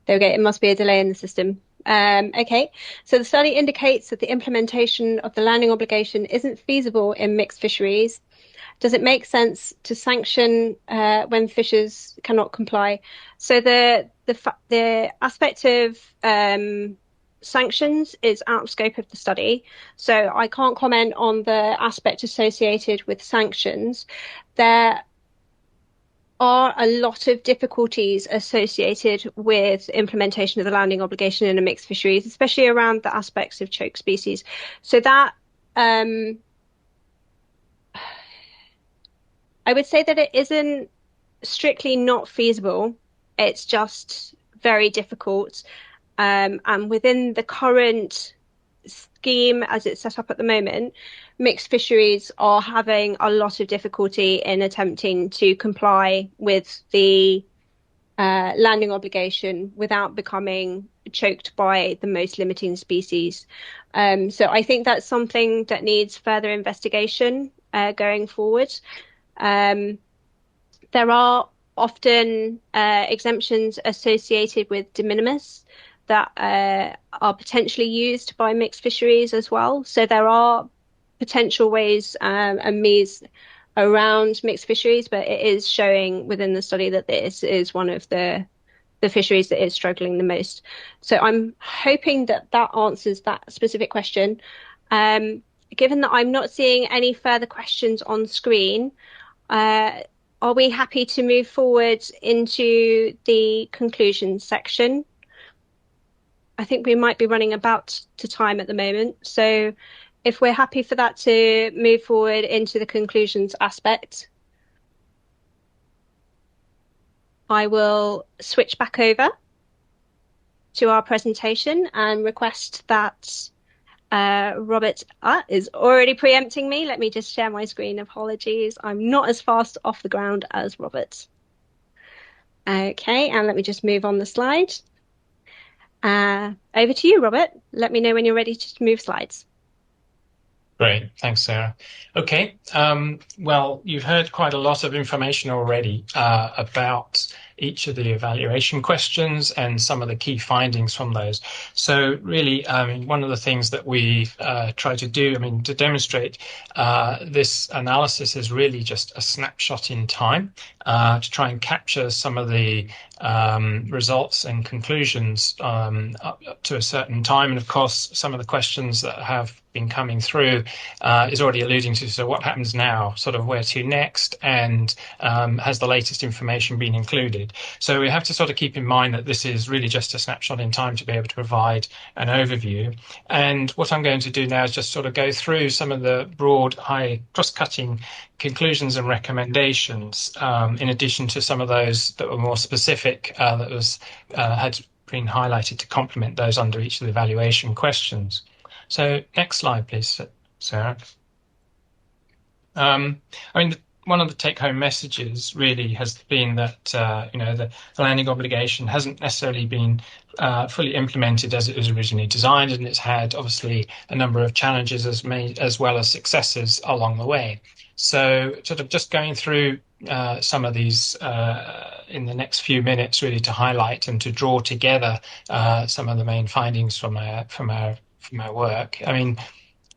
There we go. It must be a delay in the system. Okay, so the study indicates that the implementation of the landing obligation isn't feasible in mixed fisheries. Does it make sense to sanction when fishers cannot comply? So the aspect of sanctions is out of scope of the study. So I can't comment on the aspect associated with sanctions. There are a lot of difficulties associated with implementation of the landing obligation in a mixed fisheries, especially around the aspects of choke species. So that I would say that it isn't strictly not feasible. It's just very difficult. And within the current scheme as it's set up at the moment, mixed fisheries are having a lot of difficulty in attempting to comply with the landing obligation without becoming choked by the most limiting species. So I think that's something that needs further investigation going forward. There are often exemptions associated with de minimis that are potentially used by mixed fisheries as well. So there are potential ways and means around mixed fisheries, but it is showing within the study that this is one of the fisheries that is struggling the most. So I'm hoping that answers that specific question. Given that I'm not seeing any further questions on screen, are we happy to move forward into the conclusions section? I think we might be running about to time at the moment. So if we're happy for that to move forward into the conclusions aspect, I will switch back over to our presentation and request that Robert is already preempting me. Let me just share my screen. Apologies. I'm not as fast off the ground as Robert. Okay, and let me just move on the slide. Over to you, Robert. Let me know when you're ready to move slides. Great. Thanks, Sarah. Okay. Well, you've heard quite a lot of information already about each of the evaluation questions and some of the key findings from those. So really, one of the things that we try to do, to demonstrate this analysis is really just a snapshot in time to try and capture some of the results and conclusions up to a certain time. And of course, some of the questions that have been coming through is already alluding to, so what happens now, sort of where to next, and has the latest information been included? So we have to sort of keep in mind that this is really just a snapshot in time to be able to provide an overview. And what I'm going to do now is just sort of go through some of the broad, high cross-cutting conclusions and recommendations, in addition to some of those that were more specific that had been highlighted to complement those under each of the evaluation questions. So next slide, please, Sarah. One of the take-home messages really has been that the landing obligation hasn't necessarily been fully implemented as it was originally designed, and it's had obviously a number of challenges as well as successes along the way. So sort of just going through some of these in the next few minutes, really to highlight and to draw together some of the main findings from our work.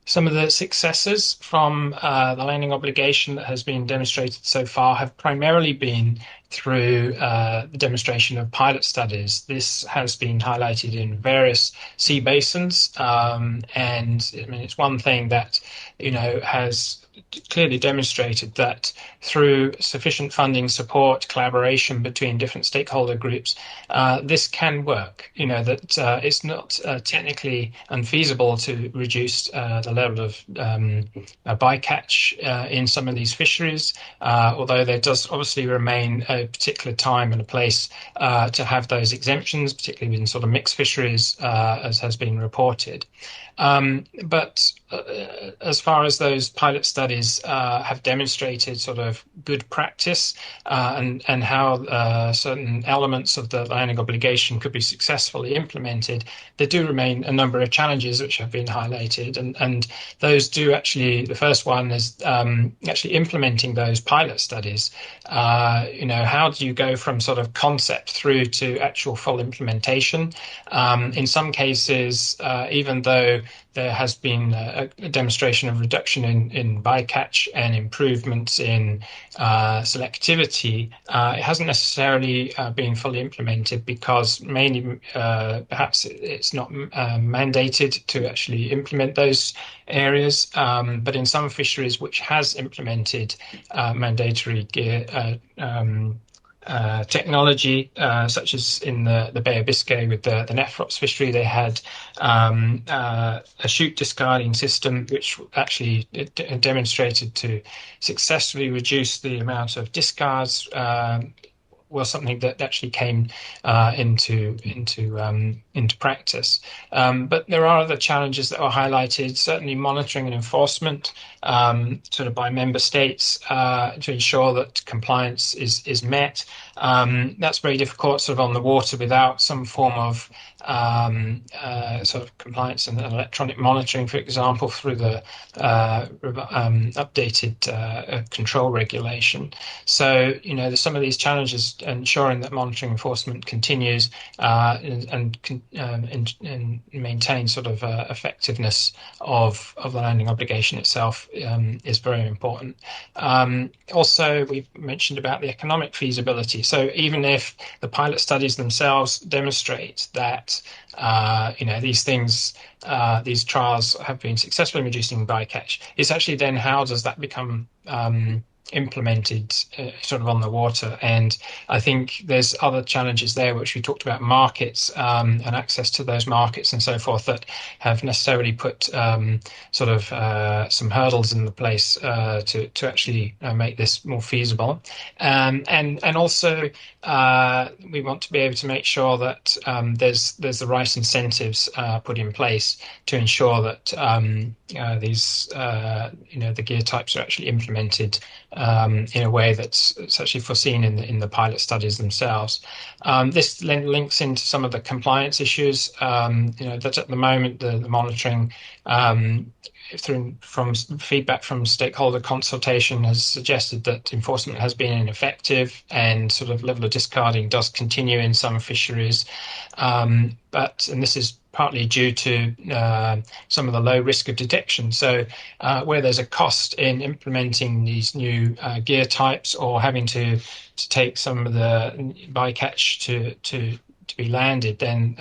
Some of the successes from the landing obligation that has been demonstrated so far have primarily been through the demonstration of pilot studies. This has been highlighted in various sea basins, and it's one thing that has clearly demonstrated that through sufficient funding, support, collaboration between different stakeholder groups, this can work. That it's not technically unfeasible to reduce the level of bycatch in some of these fisheries, although there does obviously remain a particular time and a place to have those exemptions, particularly in sort of mixed fisheries, as has been reported. But as far as those pilot studies have demonstrated sort of good practice and how certain elements of the landing obligation could be successfully implemented, there do remain a number of challenges which have been highlighted, and those do actually, the first one is actually implementing those pilot studies. How do you go from sort of concept through to actual full implementation? In some cases, even though there has been a demonstration of reduction in bycatch and improvements in selectivity, it hasn't necessarily been fully implemented because mainly perhaps it's not mandated to actually implement those areas. But in some fisheries which has implemented mandatory technology, such as in the Bay of Biscay with the Nephrops fishery, they had a chute discarding system which actually demonstrated to successfully reduce the amount of discards. Was something that actually came into practice. But there are other challenges that were highlighted, certainly monitoring and enforcement sort of by member states to ensure that compliance is met. That's very difficult sort of on the water without some form of sort of compliance and electronic monitoring, for example, through the updated control regulation. So, there's some of these challenges ensuring that monitoring enforcement continues and maintain sort of effectiveness of the landing obligation itself is very important. Also, we've mentioned about the economic feasibility. So even if the pilot studies themselves demonstrate that these trials have been successful in reducing bycatch, it's actually then how does that become implemented sort of on the water. And I think there's other challenges there which we talked about, markets and access to those markets and so forth, that have necessarily put some hurdles in the place to actually make this more feasible. And also we want to be able to make sure that there's the right incentives put in place to ensure that the gear types are actually implemented in a way that's actually foreseen in the pilot studies themselves. This links into some of the compliance issues that at the moment the monitoring from feedback from stakeholder consultation has suggested that enforcement has been ineffective, and sort of level of discarding does continue in some fisheries. And this is partly due to some of the low risk of detection. So where there's a cost in implementing these new gear types, or having to take some of the bycatch to be landed, then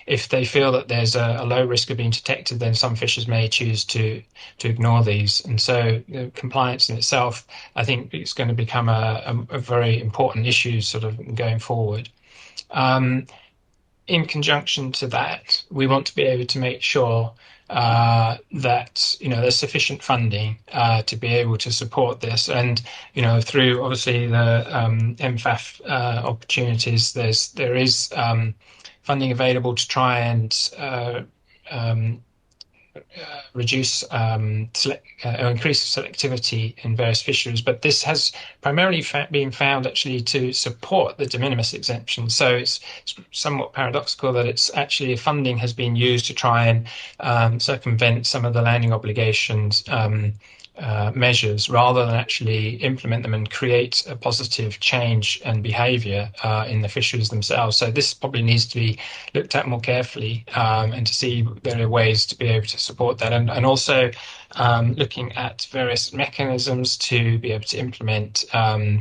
if they feel that there's a low risk of being detected, then some fishers may choose to ignore these. And so compliance in itself, I think, is going to become a very important issue sort of going forward. In conjunction to that, we want to be able to make sure that there's sufficient funding to be able to support this, and through obviously the EMFAF opportunities, there is funding available to try and reduce increase selectivity in various fisheries, but this has primarily been found actually to support the de minimis exemption. So it's somewhat paradoxical that it's actually funding has been used to try and circumvent some of the landing obligations measures, rather than actually implement them and create a positive change and behaviour in the fisheries themselves. So this probably needs to be looked at more carefully, and to see there are ways to be able to support that, and also looking at various mechanisms to be able to implement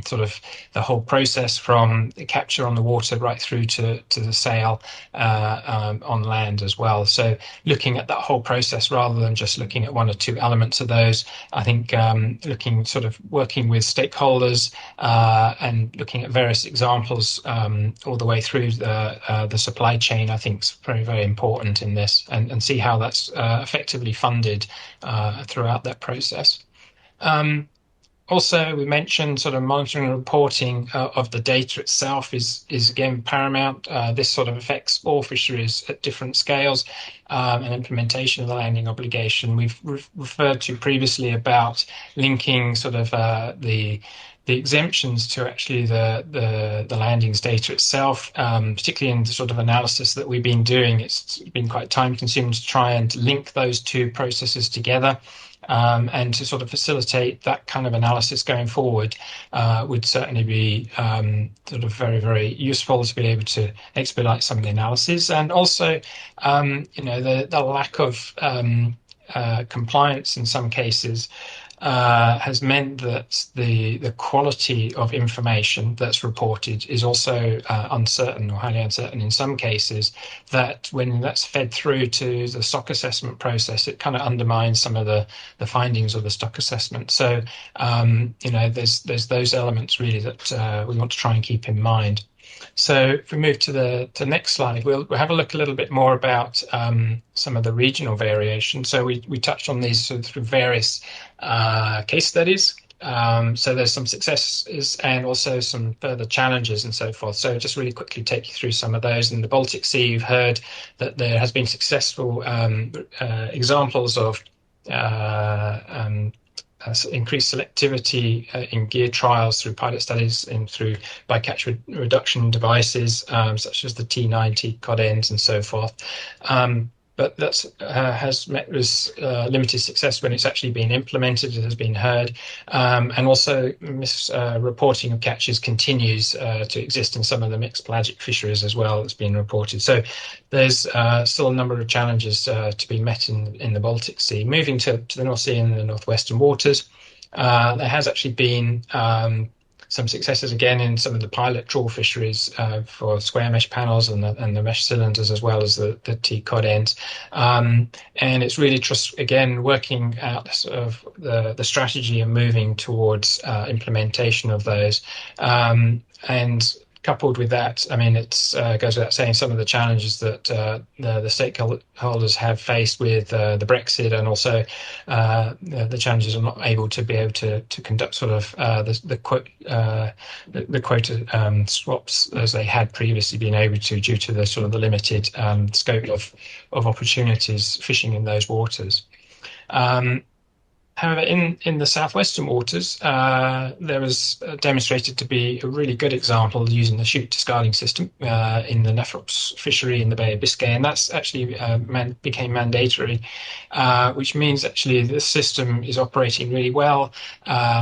sort of the whole process from the capture on the water right through to the sale on land as well. So looking at that whole process rather than just looking at one or two elements of those, I think working with stakeholders and looking at various examples all the way through the supply chain, I think is very, very important in this, and see how that's effectively funded throughout that process. Also, we mentioned sort of monitoring and reporting of the data itself is again paramount. This sort of affects all fisheries at different scales, and implementation of the landing obligation. We've referred to previously about linking sort of the exemptions to actually the landings data itself, particularly in the sort of analysis that we've been doing. It's been quite time consuming to try and link those two processes together. And to sort of facilitate that kind of analysis going forward would certainly be sort of very, very useful to be able to expedite some of the analysis. And also, the lack of compliance in some cases has meant that the quality of information that's reported is also uncertain, or highly uncertain in some cases, that when that's fed through to the stock assessment process, it kind of undermines some of the findings of the stock assessment. So, there's those elements really that we want to try and keep in mind. So if we move to the next slide, we'll have a look a little bit more about some of the regional variation. So we touched on these through various case studies. So there's some successes and also some further challenges and so forth. So just really quickly take you through some of those. In the Baltic Sea, you've heard that there has been successful examples of increased selectivity in gear trials through pilot studies and through bycatch reduction devices, such as the T90 coherence and so forth. But that has met with limited success when it's actually been implemented, it has been heard. And also misreporting of catches continues to exist in some of the mixed pelagic fisheries as well, that's been reported. So there's still a number of challenges to be met in the Baltic Sea. Moving to the North Sea and the northwestern waters, there has actually been some successes again in some of the pilot trawl fisheries for square mesh panels and the mesh cylinders, as well as the T-cod ends. And it's really just, again, working out sort of the strategy and moving towards implementation of those. And coupled with that, I mean, it goes without saying some of the challenges that the stakeholders have faced with the Brexit, and also the challenges of not able to conduct sort of the quota swaps as they had previously been able to, due to the sort of the limited scope of opportunities fishing in those waters. However, in the southwestern waters, there was demonstrated to be a really good example using the chute discarding system in the Nephrops fishery in the Bay of Biscay, and that's actually became mandatory, which means actually the system is operating really well.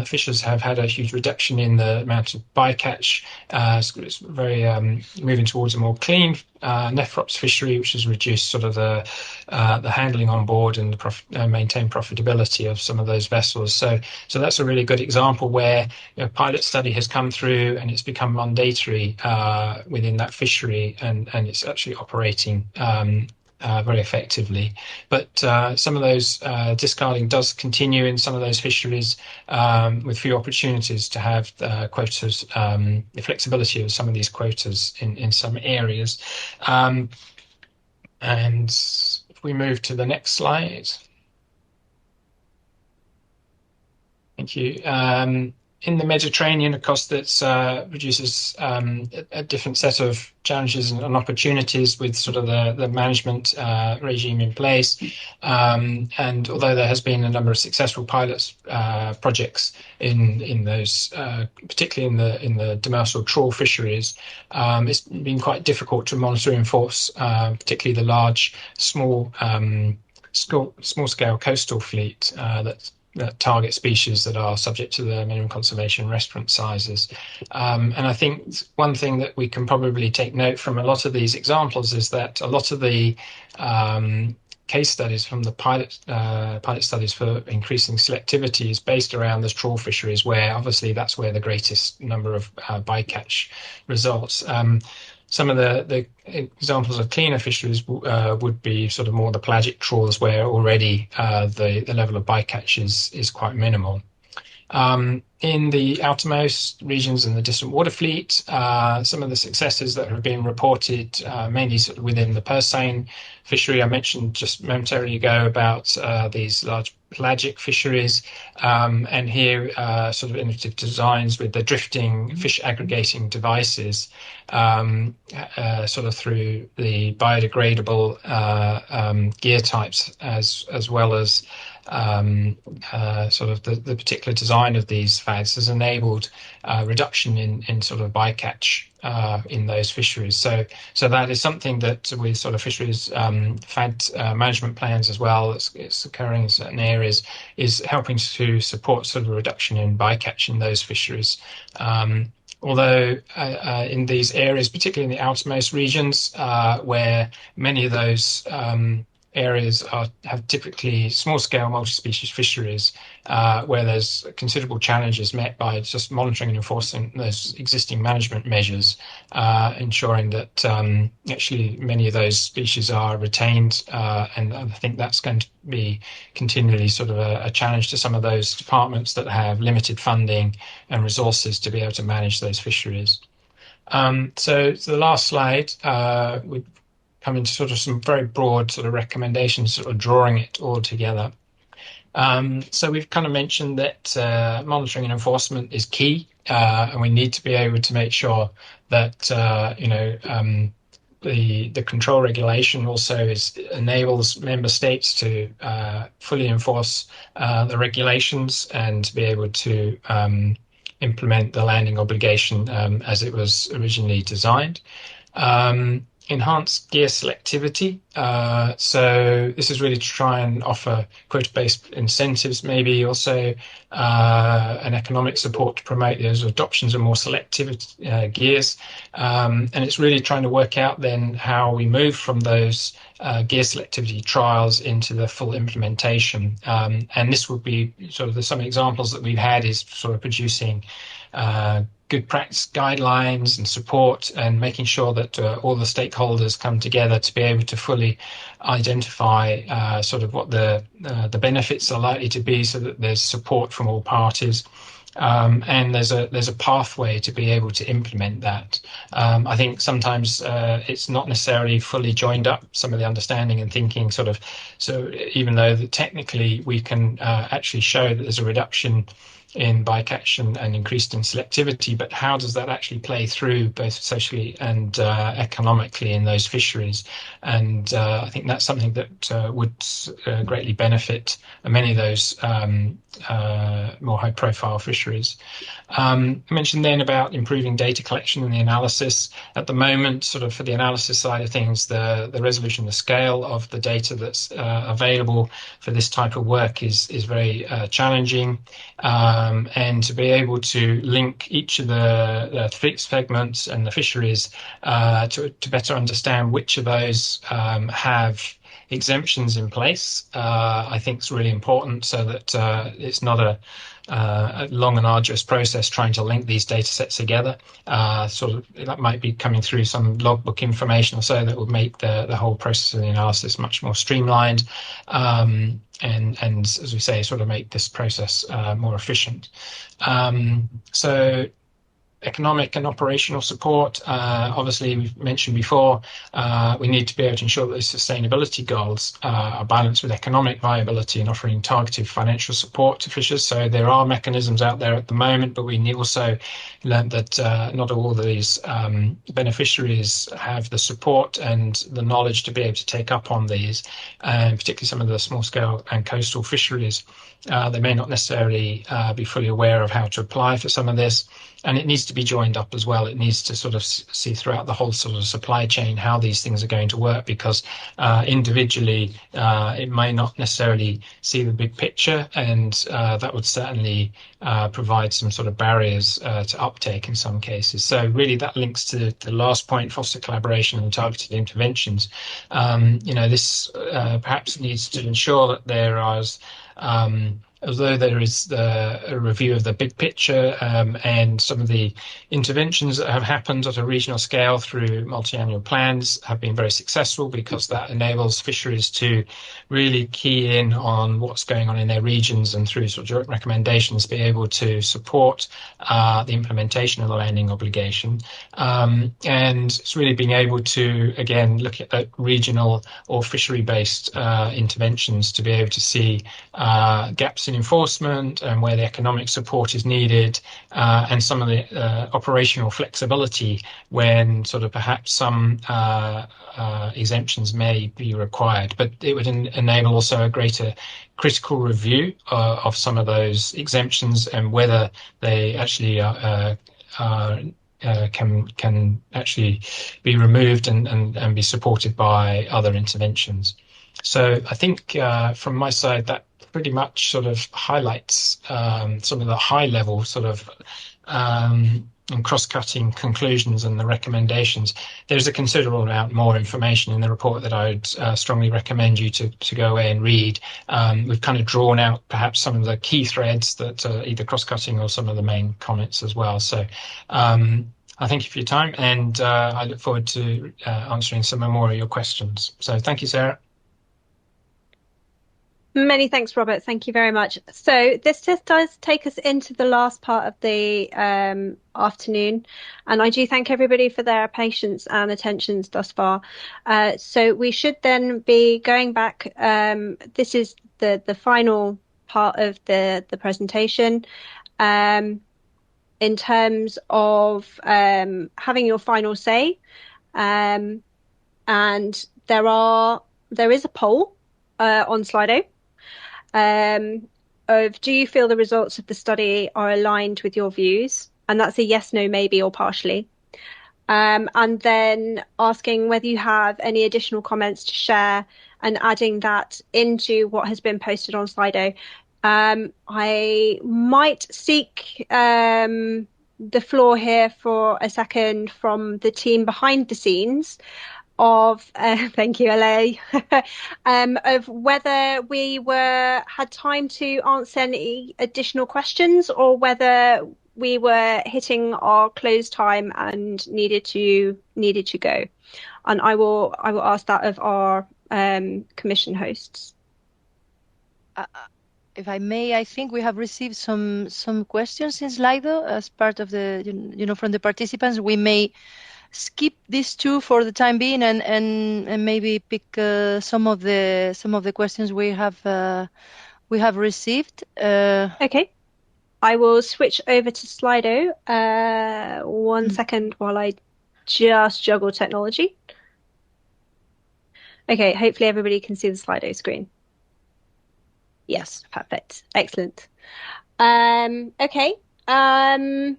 Fishers have had a huge reduction in the amount of bycatch. It's very moving towards a more clean Nephrops fishery, which has reduced sort of the handling on board and the maintained profitability of some of those vessels. So that's a really good example where a pilot study has come through and it's become mandatory within that fishery, and it's actually operating very effectively. But some of those discarding does continue in some of those fisheries, with few opportunities to have quotas, the flexibility of some of these quotas in some areas. And if we move to the next slide. Thank you. In the Mediterranean, of course, that produces a different set of challenges and opportunities with sort of the management regime in place. And although there has been a number of successful pilot projects in those, particularly in the demersal trawl fisheries, it's been quite difficult to monitor and enforce, particularly the large, small-scale coastal fleet that target species that are subject to the minimum conservation restaurant sizes. And I think one thing that we can probably take note from a lot of these examples is that a lot of the case studies from the pilot studies for increasing selectivity is based around the trawl fisheries, where obviously that's where the greatest number of bycatch results. Some of the examples of cleaner fisheries would be sort of more the pelagic trawls, where already the level of bycatch is quite minimal. In the outermost regions and the distant water fleet, some of the successes that have been reported, mainly sort of within the purse seine fishery. I mentioned just momentarily ago about these large pelagic fisheries, and here sort of innovative designs with the drifting fish aggregating devices, sort of through the biodegradable gear types, as well as sort of the particular design of these fads has enabled reduction in sort of bycatch in those fisheries. So that is something that with sort of fisheries fad management plans as well, it's occurring in certain areas, is helping to support sort of a reduction in bycatch in those fisheries. Although in these areas, particularly in the outermost regions, where many of those areas have typically small-scale multi-species fisheries, where there's considerable challenges met by just monitoring and enforcing those existing management measures, ensuring that actually many of those species are retained, and I think that's going to be continually sort of a challenge to some of those departments that have limited funding and resources to be able to manage those fisheries. So the last slide would come into sort of some very broad sort of recommendations, sort of drawing it all together. So we've kind of mentioned that monitoring and enforcement is key, and we need to be able to make sure that the control regulation also enables member states to fully enforce the regulations and to be able to implement the landing obligation as it was originally designed. Enhanced gear selectivity. So this is really to try and offer quota-based incentives, maybe also an economic support to promote those adoptions of more selective gears. And it's really trying to work out then how we move from those gear selectivity trials into the full implementation. And this would be sort of some examples that we've had is sort of producing good practice guidelines and support, and making sure that all the stakeholders come together to be able to fully identify sort of what the benefits are likely to be, so that there's support from all parties. And there's a pathway to be able to implement that. I think sometimes it's not necessarily fully joined up, some of the understanding and thinking sort of, so even though technically we can actually show that there's a reduction in bycatch and increased in selectivity, but how does that actually play through both socially and economically in those fisheries? And I think that's something that would greatly benefit many of those more high-profile fisheries. I mentioned then about improving data collection and the analysis. At the moment, sort of for the analysis side of things, the resolution, the scale of the data that's available for this type of work is very challenging. And to be able to link each of the segments and the fisheries to better understand which of those have exemptions in place, I think is really important, so that it's not a long and arduous process trying to link these data sets together. Sort of that might be coming through some logbook information or so that would make the whole process of the analysis much more streamlined. And as we say, sort of make this process more efficient. So economic and operational support. Obviously, we've mentioned before, we need to be able to ensure that the sustainability goals are balanced with economic viability and offering targeted financial support to fishers. So there are mechanisms out there at the moment, but we also learned that not all of these beneficiaries have the support and the knowledge to be able to take up on these, and particularly some of the small scale and coastal fisheries. They may not necessarily be fully aware of how to apply for some of this. And it needs to be joined up as well. It needs to sort of see throughout the whole sort of supply chain how these things are going to work, because individually it may not necessarily see the big picture, and that would certainly provide some sort of barriers to uptake in some cases. So really that links to the last point, foster collaboration and targeted interventions. This perhaps needs to ensure that there is although there is a review of the big picture and some of the interventions that have happened at a regional scale through multi-annual plans have been very successful, because that enables fisheries to really key in on what's going on in their regions, and through sort of joint recommendations be able to support the implementation of the landing obligation. And it's really being able to, again, look at regional or fishery-based interventions to be able to see gaps in enforcement and where the economic support is needed, and some of the operational flexibility when sort of perhaps some exemptions may be required. But it would enable also a greater critical review of some of those exemptions and whether they actually can actually be removed and be supported by other interventions. So I think from my side that pretty much sort of highlights some of the high level sort of and cross-cutting conclusions and the recommendations. There's a considerable amount more information in the report that I would strongly recommend you to go away and read. We've kind of drawn out perhaps some of the key threads that are either cross-cutting or some of the main comments as well. So I thank you for your time, and I look forward to answering some more of your questions. So thank you, Sarah. Many thanks, Robert. Thank you very much. So this just does take us into the last part of the afternoon, and I do thank everybody for their patience and attention thus far. So we should then be going back. This is the final part of the presentation in terms of having your final say. and there is a poll on Slido of do you feel the results of the study are aligned with your views? And that's a yes, no, maybe, or partially. And then asking whether you have any additional comments to share and adding that into what has been posted on Slido. I might seek the floor here for a second from the team behind the scenes of thank you, LA, of whether we had time to answer any additional questions or whether we were hitting our close time and needed to go. And I will ask that of our commission hosts. If I may, I think we have received some questions in Slido as part of the from the participants. We may skip these two for the time being and maybe pick some of the questions we have received. Okay. I will switch over to Slido. One second while I just juggle technology. Okay, hopefully everybody can see the Slido screen. Yes, perfect. Excellent. Okay. I'm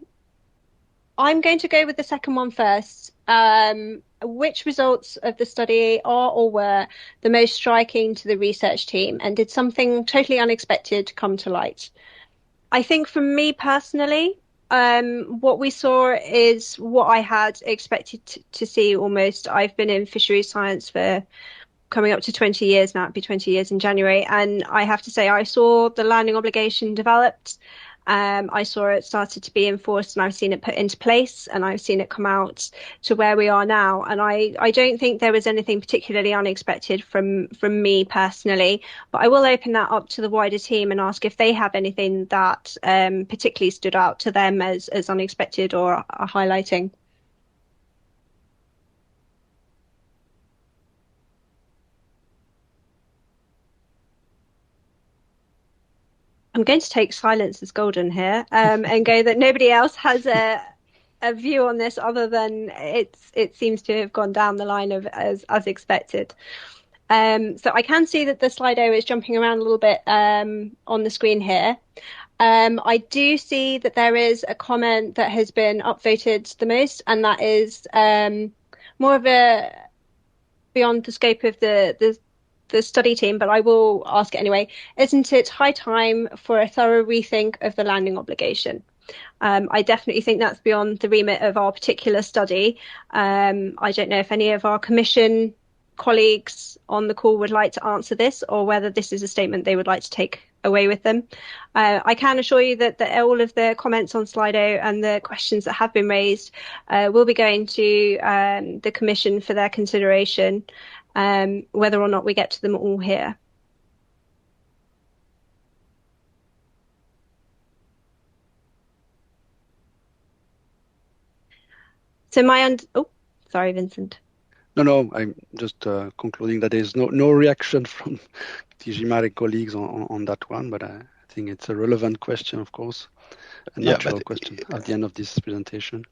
going to go with the second one first. Which results of the study are or were the most striking to the research team, and did something totally unexpected come to light? I think for me personally, what we saw is what I had expected to see almost. I've been in fisheries science for coming up to 20 years now. It'll be 20 years in January. And I have to say, I saw the landing obligation developed. I saw it started to be enforced, and I've seen it put into place, and I've seen it come out to where we are now. And I don't think there was anything particularly unexpected from me personally, but I will open that up to the wider team and ask if they have anything that particularly stood out to them as unexpected or are highlighting. I'm going to take silence as golden here and go that nobody else has a view on this other than it seems to have gone down the line of as expected. So I can see that the Slido is jumping around a little bit on the screen here. I do see that there is a comment that has been upvoted the most, and that is more of a beyond the scope of the study team, but I will ask it anyway. Isn't it high time for a thorough rethink of the landing obligation? I definitely think that's beyond the remit of our particular study. I don't know if any of our commission colleagues on the call would like to answer this, or whether this is a statement they would like to take away with them. I can assure you that all of the comments on Slido and the questions that have been raised will be going to the commission for their consideration. Whether or not we get to them all here. So sorry, Vincent. No, I'm just concluding that there's no reaction from DG MARE colleagues on that one, but I think it's a relevant question, of course, a natural question at the end of this presentation.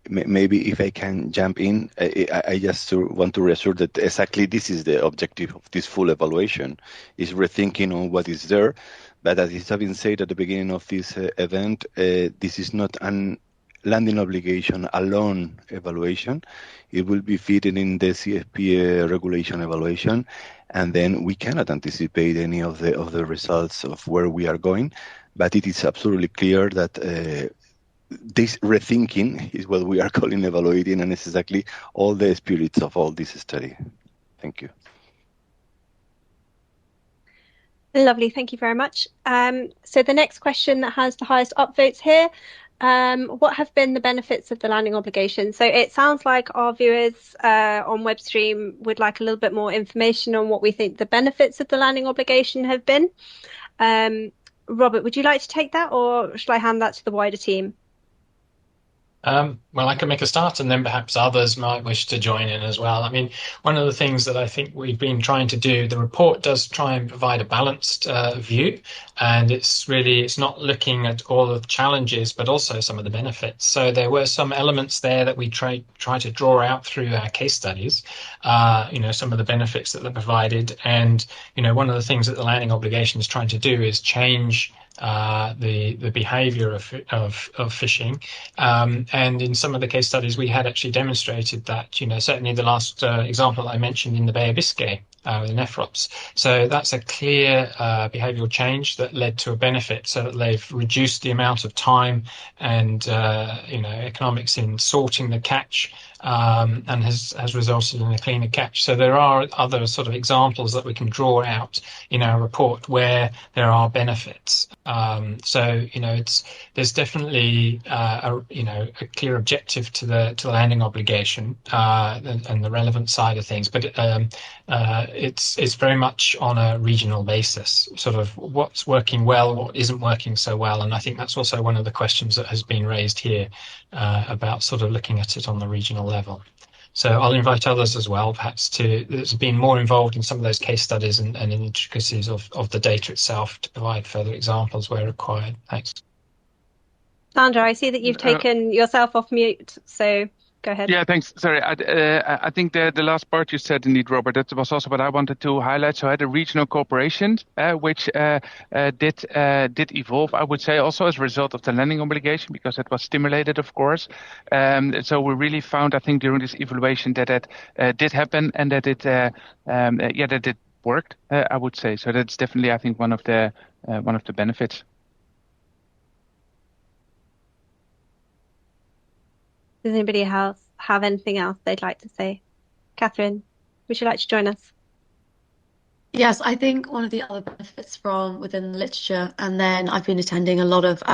Maybe if I can jump in, I just want to reassure that exactly this is the objective of this full evaluation, is rethinking on what is there. But as has been said at the beginning of this event, this is not an landing obligation alone evaluation. It will be fitted in the CFP regulation evaluation, and then we cannot anticipate any of the results of where we are going. But it is absolutely clear that this rethinking is what we are calling evaluating, and it's exactly all the spirits of all this study. Thank you. Lovely, thank you very much. So the next question that has the highest upvotes here, what have been the benefits of the landing obligation? So it sounds like our viewers on Webstream would like a little bit more information on what we think the benefits of the landing obligation have been. Robert, would you like to take that, or should I hand that to the wider team? Well, I can make a start, and then perhaps others might wish to join in as well. I mean, one of the things that I think we've been trying to do, the report does try and provide a balanced view, and it's not looking at all of the challenges, but also some of the benefits. So there were some elements there that we try to draw out through our case studies, some of the benefits that they're provided. And, one of the things that the landing obligation is trying to do is change the behavior of fishing. And in some of the case studies, we had actually demonstrated that, certainly the last example I mentioned in the Bay of Biscay with nephrops. So that's a clear behavioral change that led to a benefit, so that they've reduced the amount of time and, economics in sorting the catch, and has resulted in a cleaner catch. So there are other sort of examples that we can draw out in our report where there are benefits. There's definitely a clear objective to the landing obligation and the relevant side of things, but it's very much on a regional basis, sort of what's working well, what isn't working so well, and I think that's also one of the questions that has been raised here about sort of looking at it on the regional level. So I'll invite others as well, perhaps that's been more involved in some of those case studies and in intricacies of the data itself, to provide further examples where required. Thanks. Sandra, I see that you've taken yourself off mute, so go ahead. Yeah, thanks. Sorry, I think the last part you said, indeed, Robert, that was also what I wanted to highlight. So I had a regional cooperation, which did evolve, I would say, also as a result of the landing obligation, because it was stimulated, of course. So we really found, I think, during this evaluation that did happen, and that it worked, I would say. So that's definitely, I think, one of the benefits. Does anybody else have anything else they'd like to say? Catherine, would you like to join us? Yes, I think one of the other benefits from within the literature, and then I've been attending a lot of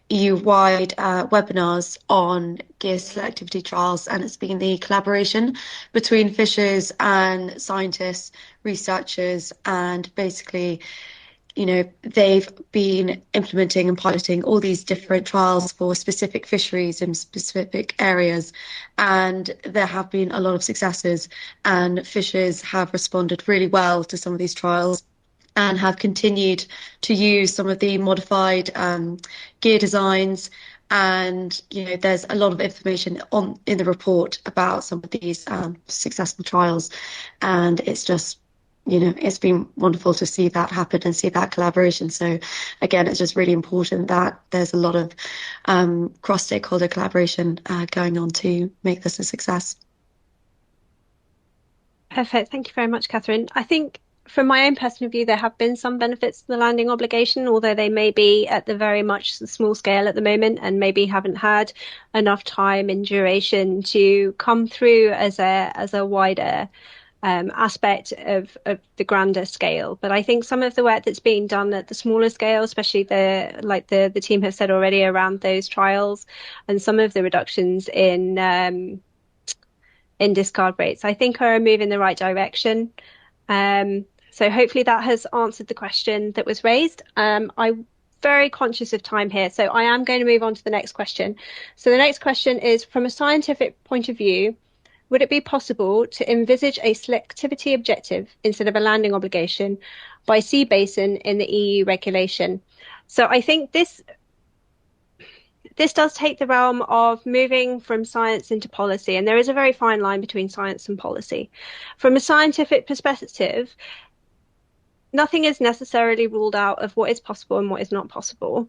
EU-wide webinars on gear selectivity trials, and it's been the collaboration between fishers and scientists, researchers, and basically, they've been implementing and piloting all these different trials for specific fisheries in specific areas. And there have been a lot of successes, and fishers have responded really well to some of these trials and have continued to use some of the modified gear designs. And, there's a lot of information in the report about some of these successful trials. And it's just, it's been wonderful to see that happen and see that collaboration. So again, it's just really important that there's a lot of cross-stakeholder collaboration going on to make this a success. Perfect. Thank you very much, Catherine. I think from my own personal view, there have been some benefits to the landing obligation, although they may be at the very much small scale at the moment and maybe haven't had enough time and duration to come through as a wider aspect of the grander scale. But I think some of the work that's being done at the smaller scale, especially the team has said already around those trials, and some of the reductions in discard rates, I think are a move in the right direction. So hopefully that has answered the question that was raised. I'm very conscious of time here, so I am going to move on to the next question. So the next question is, from a scientific point of view, would it be possible to envisage a selectivity objective instead of a landing obligation by sea basin in the EU regulation? So I think this does take the realm of moving from science into policy, and there is a very fine line between science and policy. From a scientific perspective, nothing is necessarily ruled out of what is possible and what is not possible.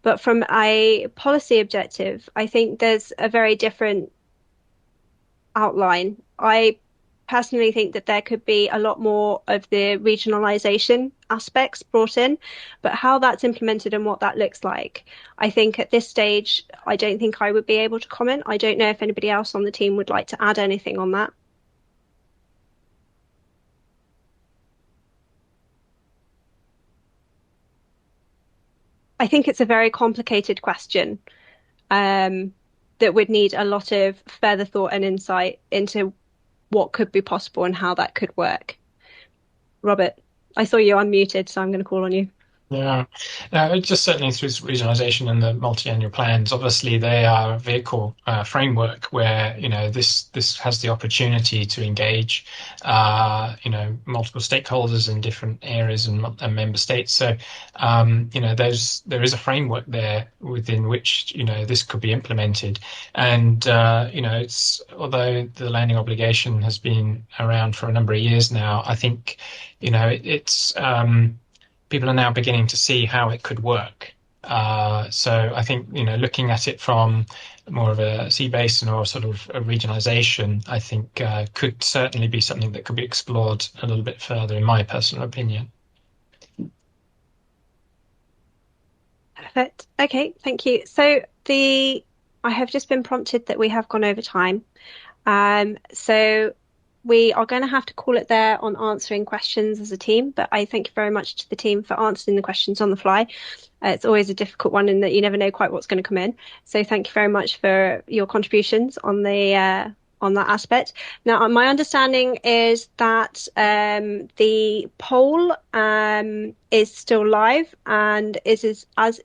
But from a policy objective, I think there's a very different outline. I personally think that there could be a lot more of the regionalisation aspects brought in, but how that's implemented and what that looks like, I think at this stage, I don't think I would be able to comment. I don't know if anybody else on the team would like to add anything on that. I think it's a very complicated question that would need a lot of further thought and insight into what could be possible and how that could work. Robert, I saw you unmuted, so I'm going to call on you. Yeah, just certainly through regionalisation and the multi-annual plans. Obviously, they are a vehicle framework where this has the opportunity to engage multiple stakeholders in different areas and member states. So there is a framework there within which this could be implemented. And it's although the landing obligation has been around for a number of years now, I think it's people are now beginning to see how it could work. So I think, looking at it from more of a sea basin or sort of a regionalisation, I think could certainly be something that could be explored a little bit further, in my personal opinion. Perfect. Okay, thank you. So I have just been prompted that we have gone over time. So we are going to have to call it there on answering questions as a team, but I thank you very much to the team for answering the questions on the fly. It's always a difficult one in that you never know quite what's going to come in. So thank you very much for your contributions on that aspect. Now, my understanding is that the poll is still live, and as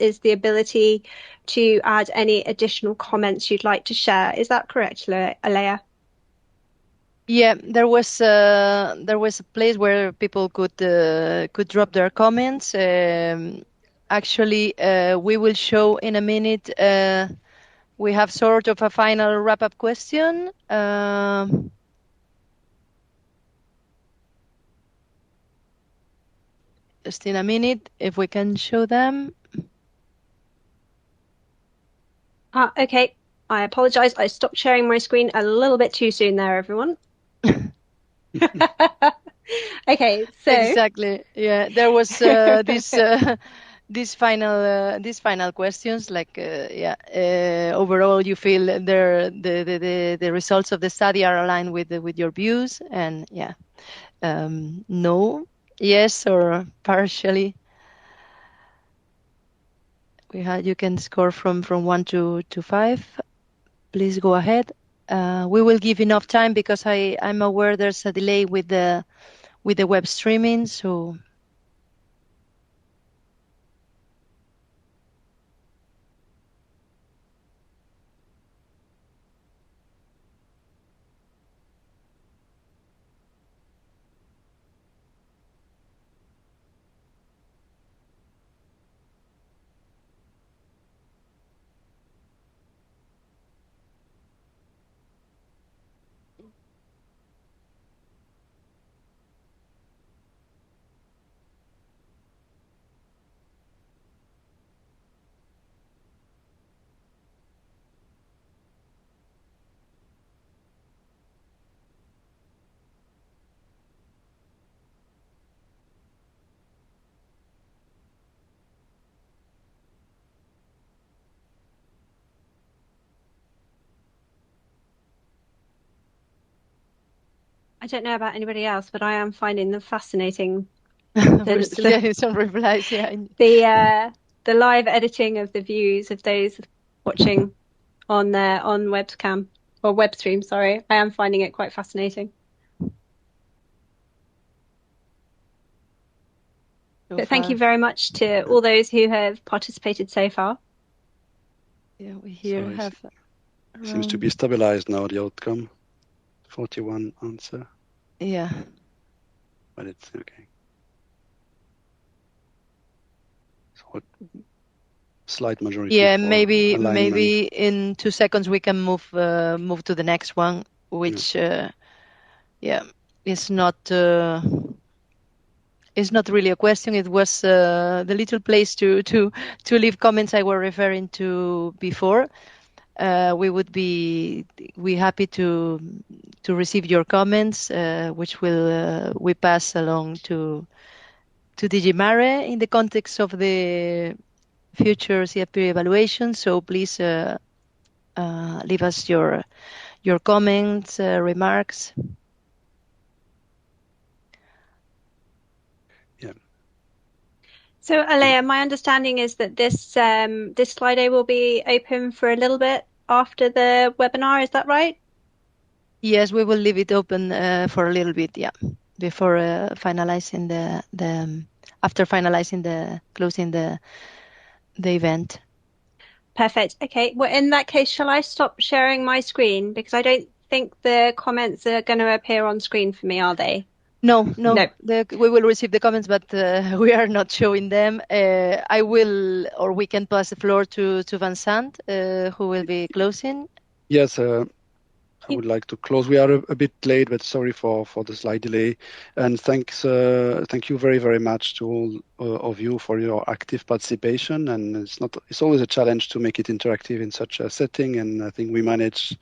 is the ability to add any additional comments you'd like to share. Is that correct, Alea? Yeah, there was a place where people could drop their comments. Actually, we will show in a minute. We have sort of a final wrap-up question. Just in a minute, if we can show them. Okay. I apologize. I stopped sharing my screen a little bit too soon there, everyone. Okay, so exactly, yeah, there was these final questions, like overall you feel the results of the study are aligned with your views, and no, yes, or partially. You can score from 1 to 5. Please go ahead. We will give enough time because I'm aware there's a delay with the web streaming, so. I don't know about anybody else, but I am finding them fascinating. We're still getting some replies, yeah. The live editing of the views of those watching on webcam or web stream. Sorry, I am finding it quite fascinating. But thank you very much to all those who have participated so far. Yeah, we here have. Seems to be stabilized now, the outcome. 41 answer. Yeah. But it's okay. So slight majority. Yeah, maybe in 2 seconds we can move to the next one, which is not really a question. It was the little place to leave comments I were referring to before. We happy to receive your comments, which we pass along to DG MARE in the context of the future CFP evaluation. So please leave us your comments, remarks. Yeah. So, Alea, my understanding is that this Slido will be open for a little bit after the webinar. Is that right? Yes, we will leave it open for a little bit, before finalizing after closing the event. Perfect. Okay. Well, in that case, shall I stop sharing my screen? Because I don't think the comments are going to appear on screen for me, are they? No. We will receive the comments, but we are not showing them. We can pass the floor to Vincent, who will be closing. Yes, I would like to close. We are a bit late, but sorry for the slight delay. And thank you very, very much to all of you for your active participation. And it's always a challenge to make it interactive in such a setting. And I think we managed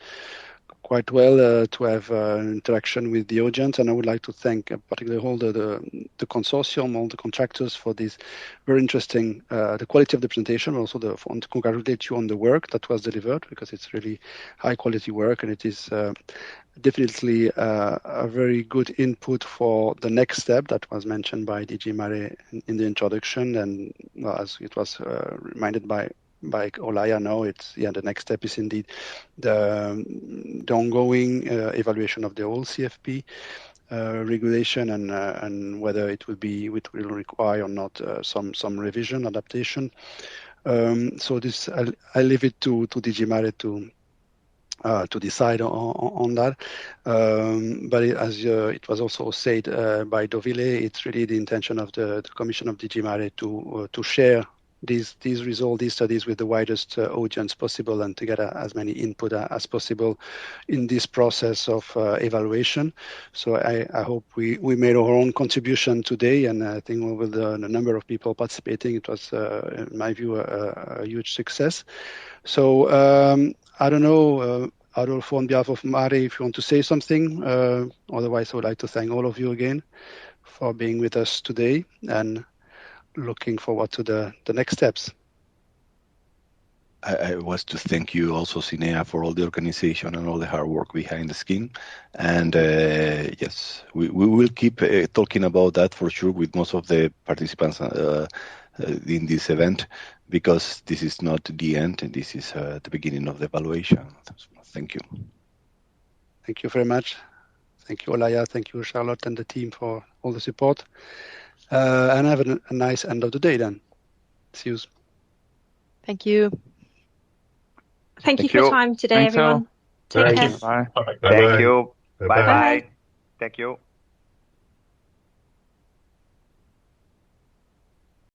quite well to have interaction with the audience. And I would like to thank particularly all the consortium, all the contractors for this very interesting, the quality of the presentation, but also to congratulate you on the work that was delivered, because it's really high quality work, and it is definitely a very good input for the next step that was mentioned by DG MARE in the introduction. And as it was reminded by Olaya now, the next step is indeed the ongoing evaluation of the whole CFP regulation, and whether it will require or not some revision, adaptation. So this I leave it to DG MARE to decide on that. But as it was also said by Dovile, it's really the intention of the Commission of DG MARE to share these results, these studies with the widest audience possible, and to get as many input as possible in this process of evaluation. So I hope we made our own contribution today, and I think with the number of people participating, it was, in my view, a huge success. So I don't know, Adolfo, on behalf of MARE, if you want to say something. Otherwise, I would like to thank all of you again for being with us today, and looking forward to the next steps. I was to thank you also, CINEA, for all the organization and all the hard work behind the scheme. And yes, we will keep talking about that for sure with most of the participants in this event, because this is not the end, and this is the beginning of the evaluation. Thank you. Thank you very much. Thank you, Olaya. Thank you, Charlotte, and the team for all the support. And have a nice end of the day then. See you. Thank you. Thank you for your time today, everyone. Take care. Bye. Thank you. Bye-bye. Bye-bye. Thank you.